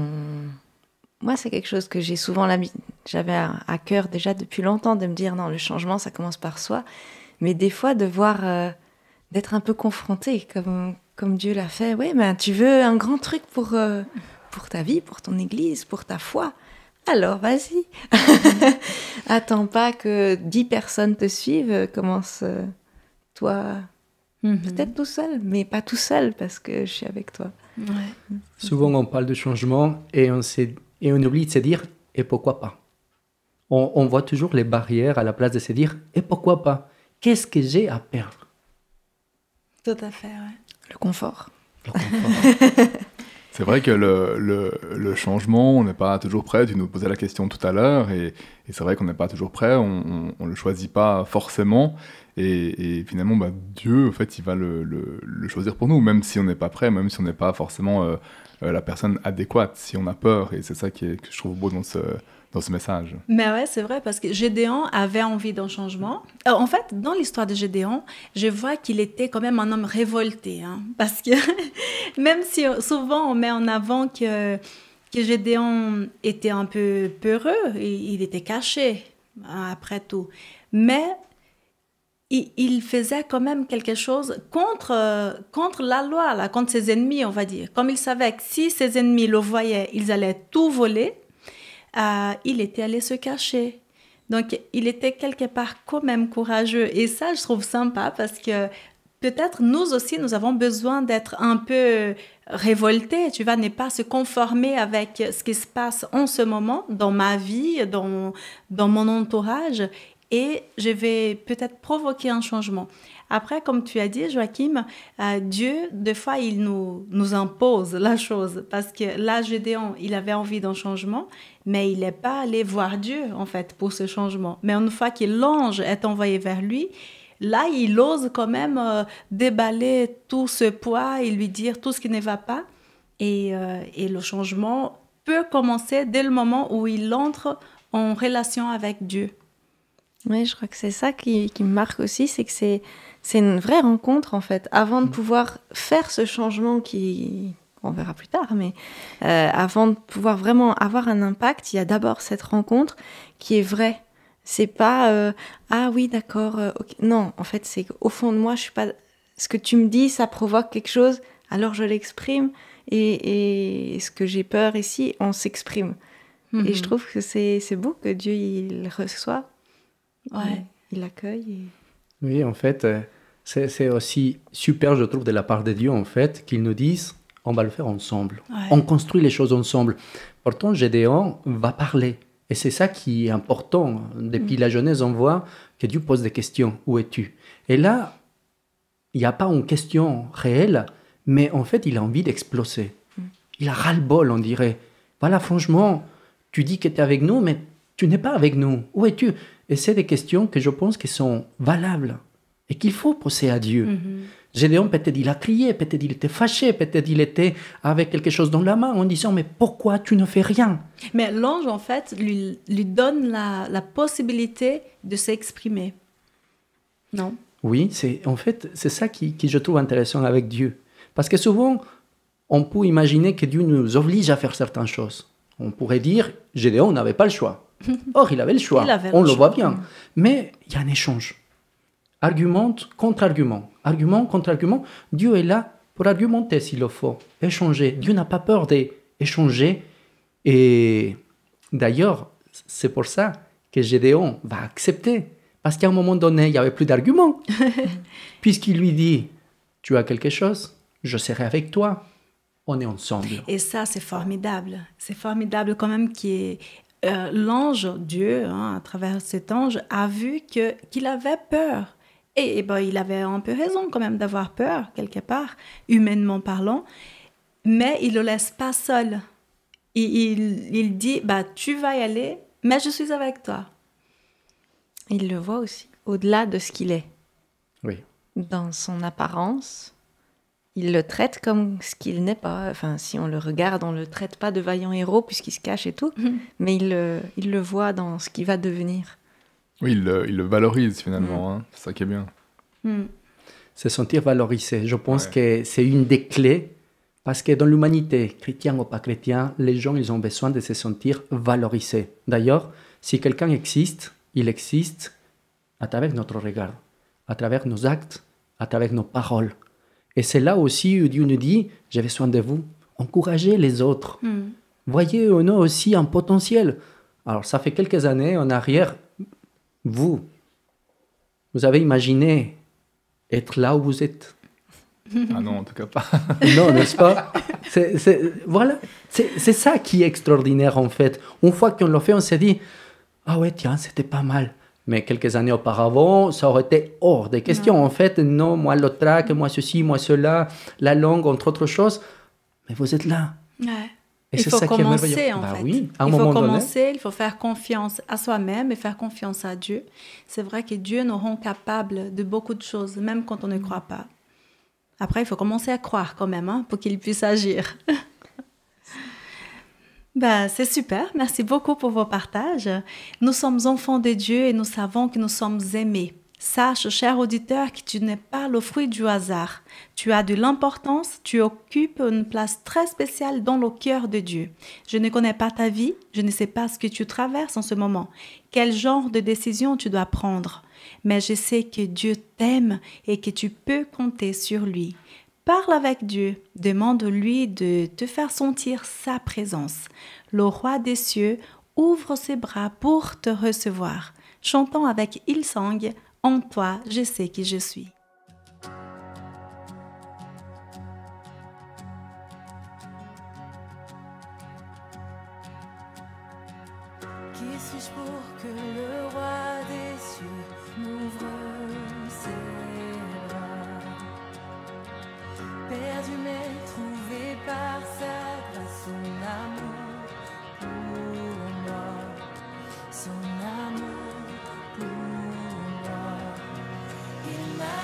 moi, c'est quelque chose que j'avais à cœur déjà depuis longtemps de me dire, non, le changement, ça commence par soi. Mais des fois, de voir, d'être un peu confronté, comme Dieu l'a fait. Oui, ben, tu veux un grand truc pour ta vie, pour ton église, pour ta foi. Alors, vas-y. Attends pas que 10 personnes te suivent. Commence, toi, peut-être tout seul, mais pas tout seul, parce que je suis avec toi. Ouais. Souvent, on parle de changement et on oublie de se dire « et pourquoi pas ?» On voit toujours les barrières à la place de se dire « et pourquoi pas ?» Qu'est-ce que j'ai à perdre? Tout à fait, ouais. Le confort. Le confort. C'est vrai que le changement, on n'est pas toujours prêt. Tu nous posais la question tout à l'heure, et c'est vrai qu'on n'est pas toujours prêt. On ne le choisit pas forcément. Et finalement, bah, Dieu, en fait, il va le choisir pour nous, même si on n'est pas prêt, même si on n'est pas forcément la personne adéquate, si on a peur. Et c'est ça que je trouve beau dans ce message. Mais ouais, c'est vrai, parce que Gédéon avait envie d'un changement. En fait, dans l'histoire de Gédéon, je vois qu'il était quand même un homme révolté. Hein, parce que même si souvent on met en avant que Gédéon était un peu peureux, il était caché, hein, après tout. Mais il faisait quand même quelque chose contre la loi, là, contre ses ennemis, on va dire. Comme il savait que si ses ennemis le voyaient, ils allaient tout voler. Il était allé se cacher. Donc, il était quelque part quand même courageux. Et ça, je trouve sympa parce que peut-être nous aussi, nous avons besoin d'être un peu révoltés, tu vois, ne pas se conformer avec ce qui se passe en ce moment, dans ma vie, dans mon entourage. Et je vais peut-être provoquer un changement. Après, comme tu as dit, Joachim, Dieu, des fois, il nous impose la chose. Parce que là, Gédéon, il avait envie d'un changement, mais il n'est pas allé voir Dieu, en fait, pour ce changement. Mais une fois que l'ange est envoyé vers lui, là, il ose quand même déballer tout ce poids et lui dire tout ce qui ne va pas. Et le changement peut commencer dès le moment où il entre en relation avec Dieu. Oui, je crois que c'est ça qui me marque aussi, c'est que c'est une vraie rencontre, en fait. Avant de pouvoir faire ce changement on verra plus tard, mais avant de pouvoir vraiment avoir un impact, il y a d'abord cette rencontre qui est vraie. C'est pas ah oui, d'accord, okay. Non, en fait, c'est qu'au fond de moi, je suis pas. Ce que tu me dis, ça provoque quelque chose, alors je l'exprime, et ce que j'ai peur ici, on s'exprime. Et je trouve que c'est beau que Dieu il reçoit. Ouais. Il accueille. Oui, en fait, c'est aussi super, je trouve, de la part de Dieu, en fait, qu'ils nous disent, on va le faire ensemble. Ouais. On construit les choses ensemble. Pourtant, Gédéon va parler. Et c'est ça qui est important. Depuis la Genèse, on voit que Dieu pose des questions. Où es-tu? Et là, il n'y a pas une question réelle, mais en fait, il a envie d'exploser. Il a ras-le-bol, on dirait. Voilà, franchement, tu dis que tu es avec nous, mais tu n'es pas avec nous. Où es-tu? Et c'est des questions que je pense qui sont valables et qu'il faut poser à Dieu. Gédéon, peut-être il a crié, peut-être il était fâché, peut-être il était avec quelque chose dans la main en disant « Mais pourquoi tu ne fais rien ?» Mais l'ange, en fait, lui donne la possibilité de s'exprimer. Non? Oui, c'est ça qui je trouve intéressant avec Dieu. Parce que souvent, on peut imaginer que Dieu nous oblige à faire certaines choses. On pourrait dire « Gédéon n'avait pas le choix ». Or, il avait le choix, on le voit bien. Mais il y a un échange. Argument contre argument. Argument contre argument. Dieu est là pour argumenter s'il le faut. Échanger. Dieu n'a pas peur d'échanger. Et d'ailleurs, c'est pour ça que Gédéon va accepter. Parce qu'à un moment donné, il n'y avait plus d'arguments. Puisqu'il lui dit, tu as quelque chose, je serai avec toi. On est ensemble. Et ça, c'est formidable. C'est formidable quand même l'ange, Dieu, hein, à travers cet ange, a vu qu'il avait peur. Et ben, il avait un peu raison quand même d'avoir peur, quelque part, humainement parlant. Mais il ne le laisse pas seul. Il dit, bah, tu vas y aller, mais je suis avec toi. Il le voit aussi, au-delà de ce qu'il est. Oui. Dans son apparence, il le traite comme ce qu'il n'est pas. Enfin, si on le regarde, on ne le traite pas de vaillant héros puisqu'il se cache et tout. Mais il le voit dans ce qu'il va devenir. Oui, il le valorise finalement. Hein. C'est ça qui est bien. Se sentir valorisé. Je pense que c'est une des clés parce que dans l'humanité, chrétien ou pas chrétien, les gens ils ont besoin de se sentir valorisés. D'ailleurs, si quelqu'un existe, il existe à travers notre regard. à travers nos actes, à travers nos paroles. Et c'est là aussi où Dieu nous dit, j'ai besoin de vous, encouragez les autres. Voyez en eux aussi un potentiel. Alors, ça fait quelques années en arrière, vous avez imaginé être là où vous êtes? Ah non, en tout cas pas. Non, n'est-ce pas? Voilà, c'est ça qui est extraordinaire en fait. Une fois qu'on l'a fait, on s'est dit, ah ouais, tiens, c'était pas mal. Mais quelques années auparavant, ça aurait été hors des questions. En fait, non, moi le trac, moi ceci, moi cela, la langue, entre autres choses. Mais vous êtes là. Ouais. Et Il c'est faut ça qui est commencer, merveilleux. en fait. Oui, à un il faut moment commencer, donné. il faut faire confiance à soi-même et faire confiance à Dieu. C'est vrai que Dieu nous rend capables de beaucoup de choses, même quand on ne croit pas. Après, il faut commencer à croire quand même, hein, pour qu'il puisse agir. C'est super, merci beaucoup pour vos partages. Nous sommes enfants de Dieu et nous savons que nous sommes aimés. Sache, cher auditeur, que tu n'es pas le fruit du hasard. Tu as de l'importance, tu occupes une place très spéciale dans le cœur de Dieu. Je ne connais pas ta vie, je ne sais pas ce que tu traverses en ce moment, quel genre de décision tu dois prendre. Mais je sais que Dieu t'aime et que tu peux compter sur lui. Parle avec Dieu, demande-lui de te faire sentir sa présence. Le roi des cieux ouvre ses bras pour te recevoir. Chantons avec Hillsong, en toi, je sais qui je suis. Qui suis-je pour que le roi des cieux m'ouvre ses bras? Perdu mais trouvé par sa grâce, son amour pour moi, son amour pour moi. Il m'a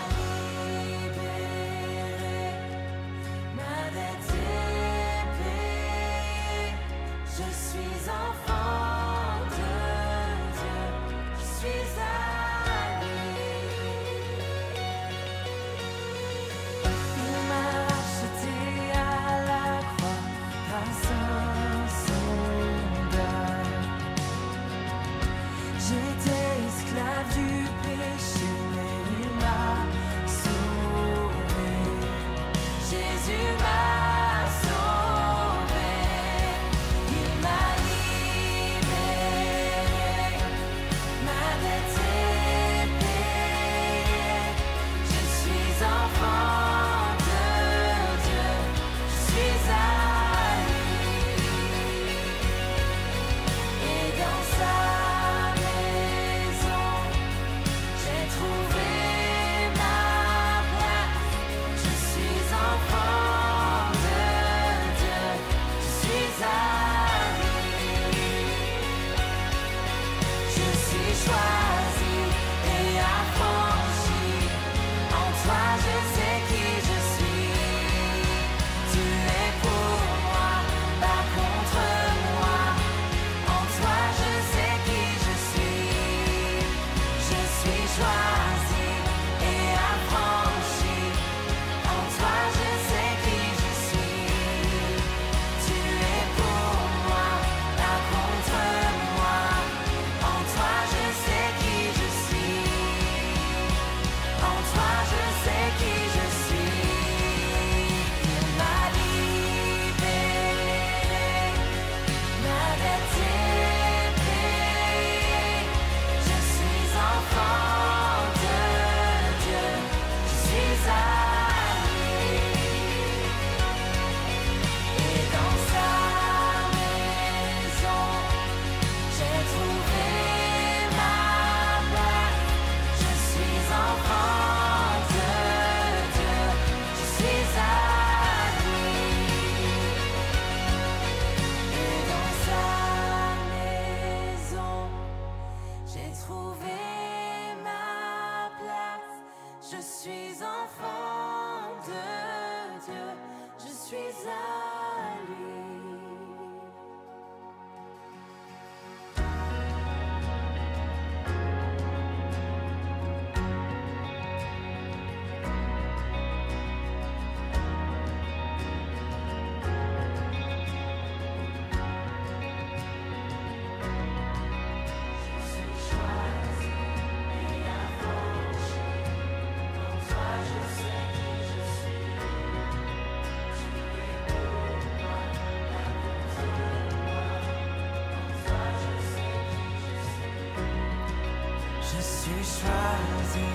suis choisi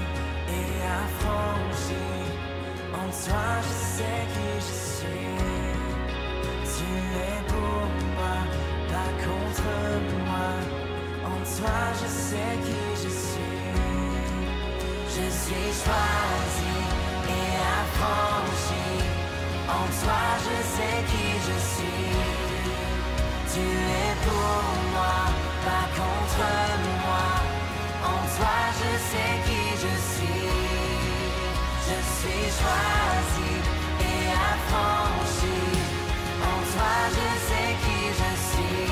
et affranchi. En toi je sais qui je suis. Tu es pour moi, pas contre moi. En toi je sais qui je suis. Je suis choisi et affranchi. En toi je sais qui je suis. Tu es pour moi, pas contre moi. En toi je sais qui je suis. Je suis choisi et affranchi. En toi je sais qui je suis.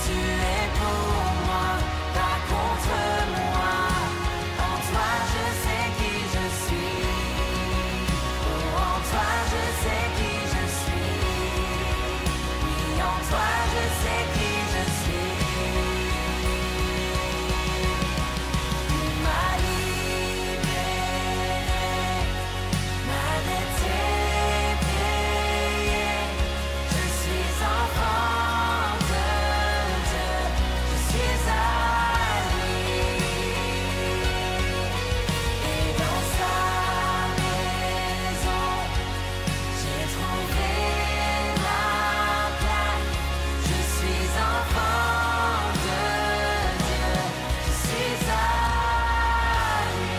Tu es pour moi, pas contre moi. En toi je sais qui je suis. Oh, en toi je sais qui je suis. Oui, en toi je sais qui je suis. Ma libéré, ma dette est payée. Je suis enfant de Dieu, je suis à lui. Et dans sa maison, j'ai trouvé ma place. Je suis enfant de Dieu, je suis à lui.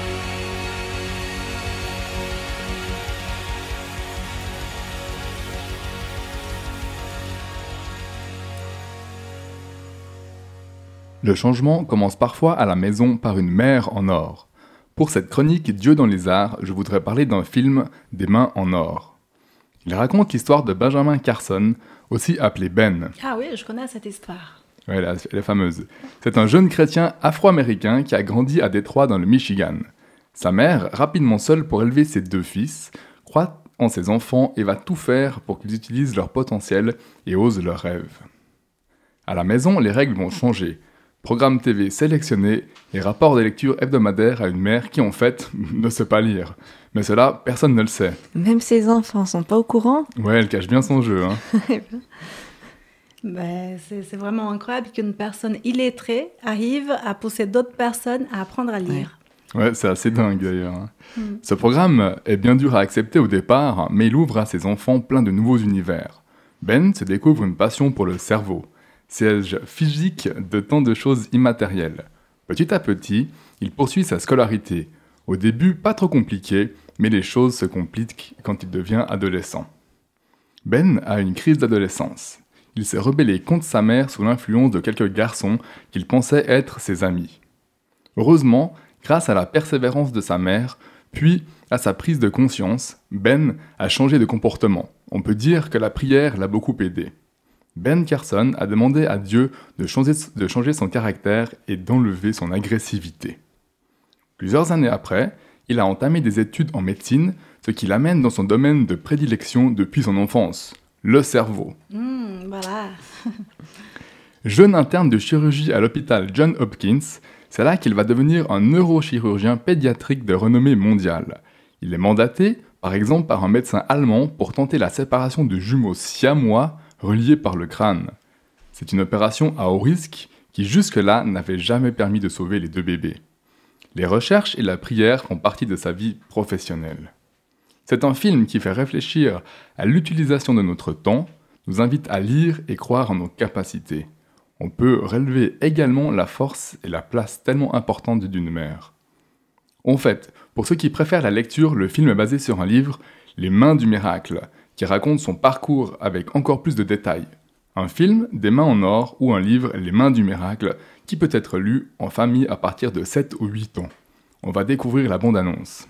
Le changement commence parfois à la maison par une mère en or. Pour cette chronique Dieu dans les arts, je voudrais parler d'un film Des mains en or. Il raconte l'histoire de Benjamin Carson, aussi appelé Ben. Ah oui, je connais cette histoire. Ouais, elle est fameuse. C'est un jeune chrétien afro-américain qui a grandi à Détroit dans le Michigan. Sa mère, rapidement seule pour élever ses 2 fils, croit en ses enfants et va tout faire pour qu'ils utilisent leur potentiel et osent leurs rêves. À la maison, les règles vont changer. Programme TV sélectionné et rapport de lecture hebdomadaire à une mère qui, en fait, ne sait pas lire. Mais cela, personne ne le sait. Même ses enfants sont pas au courant. Ouais, elle cache bien son jeu, hein. Ben, c'est vraiment incroyable qu'une personne illettrée arrive à pousser d'autres personnes à apprendre à lire. Ouais, c'est assez dingue d'ailleurs, hein. Ce programme est bien dur à accepter au départ, mais il ouvre à ses enfants plein de nouveaux univers. Ben se découvre une passion pour le cerveau, siège physique de tant de choses immatérielles. Petit à petit, il poursuit sa scolarité. Au début, pas trop compliqué, mais les choses se compliquent quand il devient adolescent. Ben a une crise d'adolescence. Il s'est rebellé contre sa mère sous l'influence de quelques garçons qu'il pensait être ses amis. Heureusement, grâce à la persévérance de sa mère, puis à sa prise de conscience, Ben a changé de comportement. On peut dire que la prière l'a beaucoup aidé. Ben Carson a demandé à Dieu de changer son caractère et d'enlever son agressivité. Plusieurs années après, il a entamé des études en médecine, ce qui l'amène dans son domaine de prédilection depuis son enfance, le cerveau. Voilà. Jeune interne de chirurgie à l'hôpital Johns Hopkins, c'est là qu'il va devenir un neurochirurgien pédiatrique de renommée mondiale. Il est mandaté, par exemple, par un médecin allemand pour tenter la séparation de jumeaux siamois reliés par le crâne. C'est une opération à haut risque qui jusque-là n'avait jamais permis de sauver les 2 bébés. Les recherches et la prière font partie de sa vie professionnelle. C'est un film qui fait réfléchir à l'utilisation de notre temps, nous invite à lire et croire en nos capacités. On peut relever également la force et la place tellement importante d'une mère. En fait, pour ceux qui préfèrent la lecture, le film est basé sur un livre, Les Mains du Miracle, qui raconte son parcours avec encore plus de détails. Un film, Des Mains en or, ou un livre, Les Mains du Miracle, qui peut être lu en famille à partir de 7 ou 8 ans. On va découvrir la bande-annonce.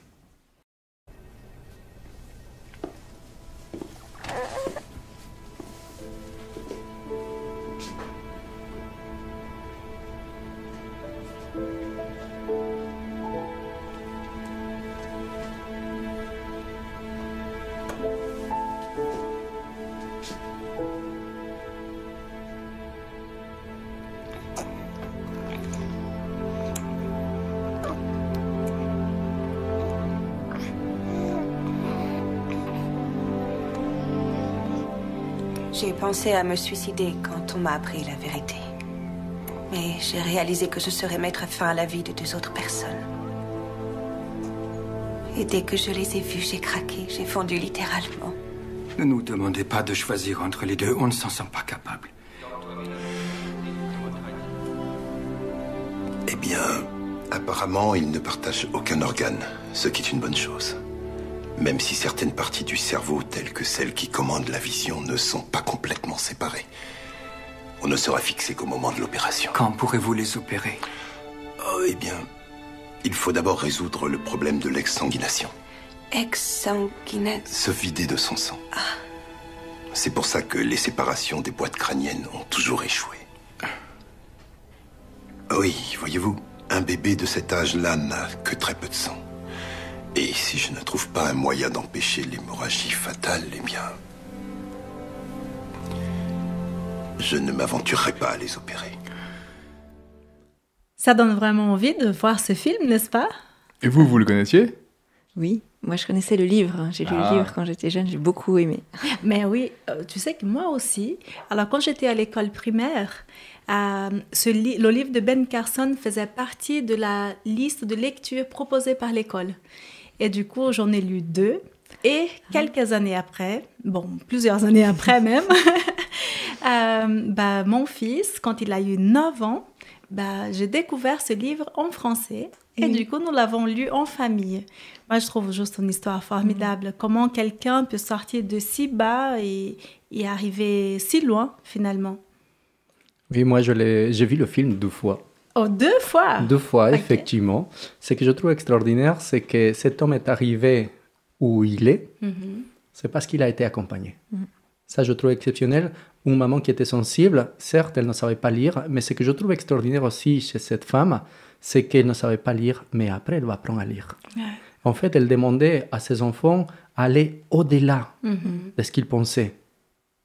J'ai pensé à me suicider quand on m'a appris la vérité. Mais j'ai réalisé que ce serait mettre fin à la vie de 2 autres personnes. Et dès que je les ai vus, j'ai craqué, j'ai fondu littéralement. Ne nous demandez pas de choisir entre les deux, on ne s'en sent pas capable. Eh bien, apparemment, ils ne partagent aucun organe, ce qui est une bonne chose. Même si certaines parties du cerveau, telles que celles qui commandent la vision, ne sont pas complètement séparées. On ne sera fixé qu'au moment de l'opération. Quand pourrez-vous les opérer? Oh, eh bien, il faut d'abord résoudre le problème de l'exsanguination. Exsanguination. Se vider de son sang. C'est pour ça que les séparations des boîtes crâniennes ont toujours échoué. Oui, voyez-vous, un bébé de cet âge-là n'a que très peu de sang. Et si je ne trouve pas un moyen d'empêcher l'hémorragie fatale, eh bien... je ne m'aventurerai pas à les opérer. Ça donne vraiment envie de voir ce film, n'est-ce pas? Et vous le connaissiez? Oui, moi je connaissais le livre. J'ai lu le livre quand j'étais jeune, j'ai beaucoup aimé. Mais oui, tu sais que moi aussi, alors quand j'étais à l'école primaire, le livre de Ben Carson faisait partie de la liste de lecture proposée par l'école. Et du coup, j'en ai lu 2. Et quelques années après, plusieurs années après même, mon fils, quand il a eu 9 ans, j'ai découvert ce livre en français. Et du coup, nous l'avons lu en famille. Moi, je trouve juste une histoire formidable. Comment quelqu'un peut sortir de si bas et arriver si loin, finalement. Oui, moi, j'ai vu le film 2 fois. Oh, 2 fois? 2 fois, Okay. effectivement. Ce que je trouve extraordinaire, c'est que cet homme est arrivé où il est, c'est parce qu'il a été accompagné. Ça, je trouve exceptionnel. Une maman qui était sensible, certes, elle ne savait pas lire, mais ce que je trouve extraordinaire aussi chez cette femme, c'est qu'elle ne savait pas lire, mais après, elle va apprendre à lire. Ouais. En fait, elle demandait à ses enfants d'aller au-delà de ce qu'ils pensaient.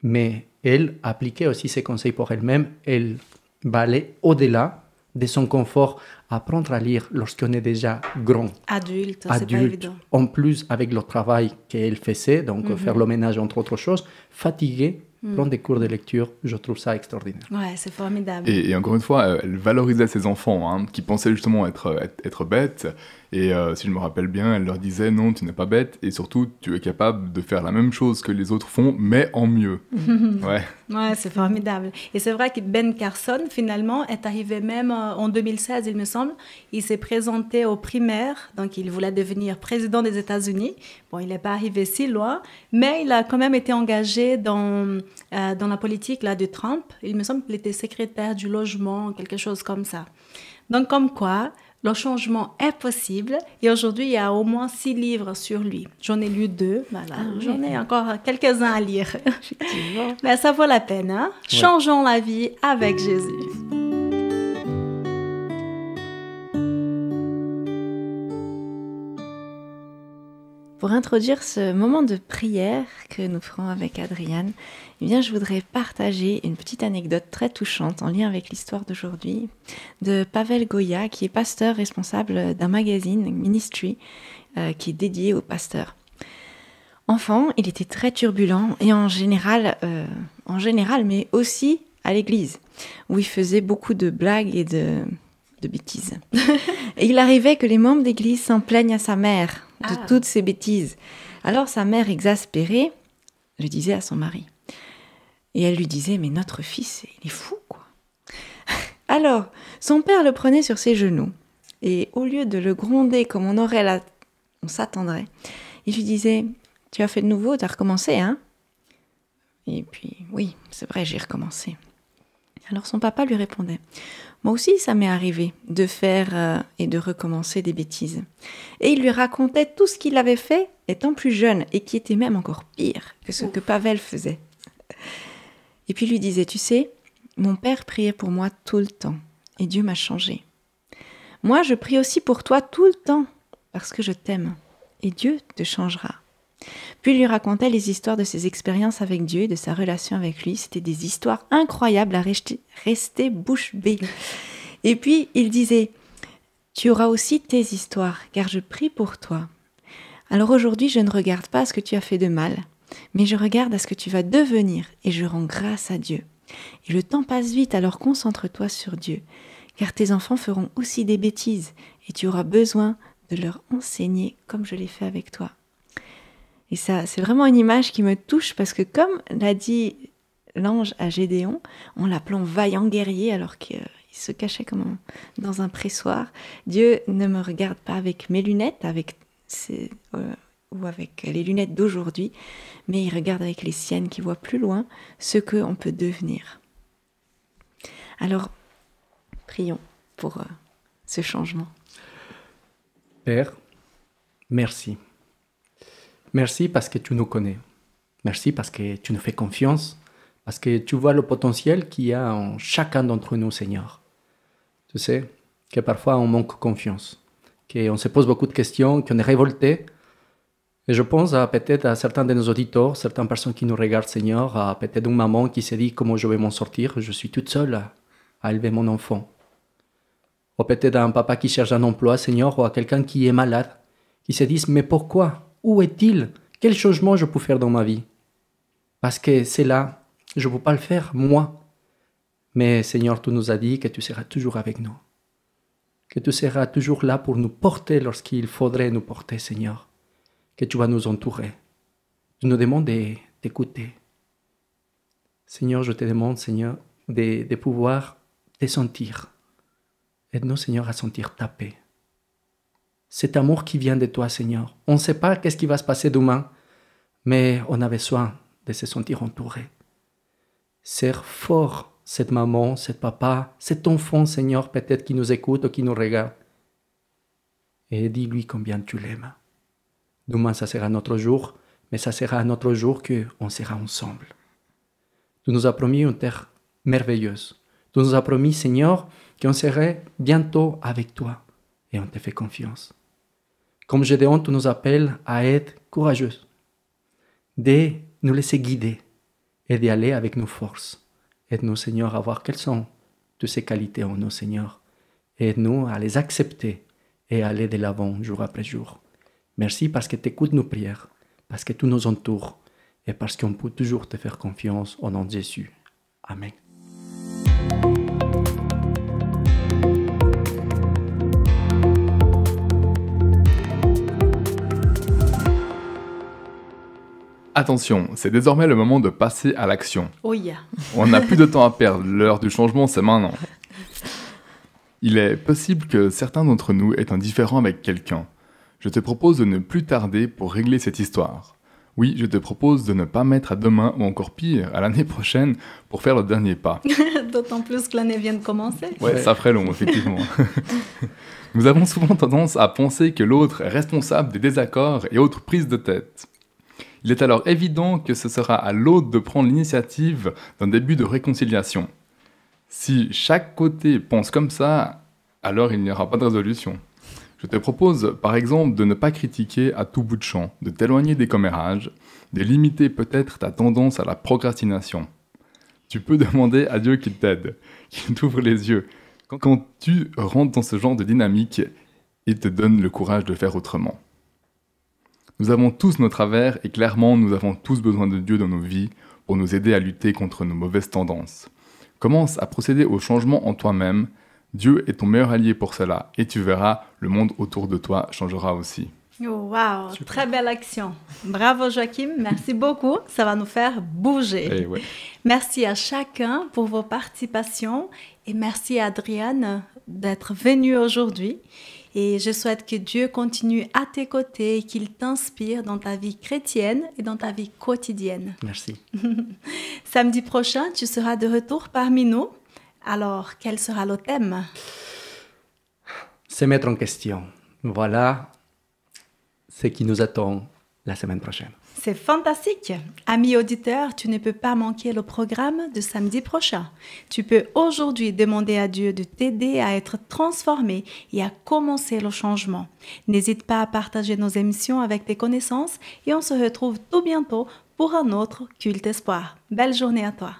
Mais elle appliquait aussi ses conseils pour elle-même. Elle va aller au-delà de son confort, apprendre à lire lorsqu'on est déjà grand. Adulte, c'est pas évident. En plus, avec le travail qu'elle faisait, donc faire le ménage, entre autres choses, fatiguée, prendre des cours de lecture, je trouve ça extraordinaire. Ouais, c'est formidable. Et encore une fois, elle valorisait ses enfants, qui pensaient justement être bêtes. Et si je me rappelle bien, elle leur disait « Non, tu n'es pas bête. Et surtout, tu es capable de faire la même chose que les autres font, mais en mieux. » Ouais, c'est formidable. Et c'est vrai que Ben Carson, finalement, est arrivé même en 2016, il me semble. Il s'est présenté aux primaires, donc il voulait devenir président des États-Unis. Bon, il n'est pas arrivé si loin, mais il a quand même été engagé dans la politique là, de Trump. Il me semble qu'il était secrétaire du logement, quelque chose comme ça. Donc, comme quoi, le changement est possible. Et aujourd'hui, il y a au moins 6 livres sur lui. J'en ai lu 2. Voilà. J'en ai encore quelques-uns à lire. Effectivement. Mais ça vaut la peine. Hein? Ouais. Changeons la vie avec Jésus. Pour introduire ce moment de prière que nous ferons avec Adriane, eh bien, je voudrais partager une petite anecdote très touchante en lien avec l'histoire d'aujourd'hui de Pavel Goya, qui est pasteur responsable d'un magazine, Ministry, qui est dédié aux pasteurs. Enfant, il était très turbulent et en général, mais aussi à l'église, où il faisait beaucoup de blagues et de bêtises. Et il arrivait que les membres d'église s'en plaignent à sa mère de toutes ces bêtises. Alors sa mère, exaspérée, le disait à son mari. Et elle lui disait, mais notre fils, il est fou, quoi. Alors, son père le prenait sur ses genoux. Et au lieu de le gronder comme on s'attendrait, il lui disait, tu as fait de nouveau, tu as recommencé, hein? Et puis, oui, c'est vrai, j'ai recommencé. Alors son papa lui répondait, moi aussi ça m'est arrivé de faire et de recommencer des bêtises. Et il lui racontait tout ce qu'il avait fait étant plus jeune et qui était même encore pire que ce que Pavel faisait. Et puis il lui disait, tu sais, mon père priait pour moi tout le temps et Dieu m'a changé. Moi je prie aussi pour toi tout le temps parce que je t'aime et Dieu te changera. Puis il lui racontait les histoires de ses expériences avec Dieu et de sa relation avec lui. C'était des histoires incroyables à rester bouche bée. Et puis il disait, tu auras aussi tes histoires, car je prie pour toi. Alors aujourd'hui, je ne regarde pas à ce que tu as fait de mal, mais je regarde à ce que tu vas devenir et je rends grâce à Dieu Et le temps passe vite, alors concentre-toi sur Dieu, car tes enfants feront aussi des bêtises et tu auras besoin de leur enseigner comme je l'ai fait avec toi. Et ça, c'est vraiment une image qui me touche parce que comme l'a dit l'ange à Gédéon, en l'appelant vaillant guerrier alors qu'il se cachait comme dans un pressoir, Dieu ne me regarde pas avec mes lunettes, ou avec les lunettes d'aujourd'hui, mais il regarde avec les siennes qui voient plus loin ce qu'on peut devenir. Alors, prions pour ce changement. Père, merci. Merci parce que tu nous connais. Merci parce que tu nous fais confiance, parce que tu vois le potentiel qu'il y a en chacun d'entre nous, Seigneur. Tu sais que parfois on manque confiance, qu'on se pose beaucoup de questions, qu'on est révolté. Et je pense peut-être à certains de nos auditeurs, certaines personnes qui nous regardent, Seigneur, à peut-être une maman qui se dit comment je vais m'en sortir, je suis toute seule à élever mon enfant. Ou peut-être à un papa qui cherche un emploi, Seigneur, ou à quelqu'un qui est malade, qui se dit mais pourquoi? Où est-il? Quel changement je peux faire dans ma vie? Parce que c'est là, je ne peux pas le faire, moi. Mais Seigneur, tu nous as dit que tu seras toujours avec nous. Que tu seras toujours là pour nous porter lorsqu'il faudrait nous porter, Seigneur. Que tu vas nous entourer. Tu nous demandes d'écouter. Seigneur, je te demande, Seigneur, de pouvoir te sentir. Aide-nous, Seigneur, à sentir ta paix. Cet amour qui vient de toi, Seigneur. On ne sait pas qu'est-ce qui va se passer demain, mais on a besoin de se sentir entouré. Serre fort cette maman, cet papa, cet enfant, Seigneur, peut-être qui nous écoute ou qui nous regarde. Et dis-lui combien tu l'aimes. Demain, ça sera notre jour, mais ça sera un autre jour qu'on sera ensemble. Tu nous as promis une terre merveilleuse. Tu nous as promis, Seigneur, qu'on serait bientôt avec toi. Et on te fait confiance. Comme Gédéon, tu nous appelles à être courageux, de nous laisser guider et d'y aller avec nos forces. Aide-nous, Seigneur, à voir quelles sont toutes ces qualités en nous, Seigneur. Aide-nous à les accepter et à aller de l'avant jour après jour. Merci parce que tu écoutes nos prières, parce que tu nous entoures et parce qu'on peut toujours te faire confiance au nom de Jésus. Amen. Attention, c'est désormais le moment de passer à l'action. Oh yeah. On n'a plus de temps à perdre, l'heure du changement c'est maintenant. Il est possible que certains d'entre nous aient un différend avec quelqu'un. Je te propose de ne plus tarder pour régler cette histoire. Oui, je te propose de ne pas mettre à demain ou encore pire, à l'année prochaine pour faire le dernier pas. D'autant plus que l'année vient de commencer. Ouais, ça ferait long, effectivement. Nous avons souvent tendance à penser que l'autre est responsable des désaccords et autres prises de tête. Il est alors évident que ce sera à l'autre de prendre l'initiative d'un début de réconciliation. Si chaque côté pense comme ça, alors il n'y aura pas de résolution. Je te propose par exemple de ne pas critiquer à tout bout de champ, de t'éloigner des commérages, de limiter peut-être ta tendance à la procrastination. Tu peux demander à Dieu qu'il t'aide, qu'il t'ouvre les yeux. Quand tu rentres dans ce genre de dynamique, il te donne le courage de faire autrement. Nous avons tous nos travers et clairement nous avons tous besoin de Dieu dans nos vies pour nous aider à lutter contre nos mauvaises tendances. Commence à procéder au changement en toi-même. Dieu est ton meilleur allié pour cela et tu verras, le monde autour de toi changera aussi. Oh, wow, très belle action. Bravo Joachim, merci beaucoup. Ça va nous faire bouger. Ouais. Merci à chacun pour vos participations et merci à Adriane d'être venue aujourd'hui. Et je souhaite que Dieu continue à tes côtés et qu'il t'inspire dans ta vie chrétienne et dans ta vie quotidienne. Merci. Samedi prochain, tu seras de retour parmi nous. Alors, quel sera le thème? Se mettre en question. Voilà ce qui nous attend la semaine prochaine. C'est fantastique. Amis auditeurs, tu ne peux pas manquer le programme de samedi prochain. Tu peux aujourd'hui demander à Dieu de t'aider à être transformé et à commencer le changement. N'hésite pas à partager nos émissions avec tes connaissances et on se retrouve tout bientôt pour un autre Culte Espoir. Belle journée à toi.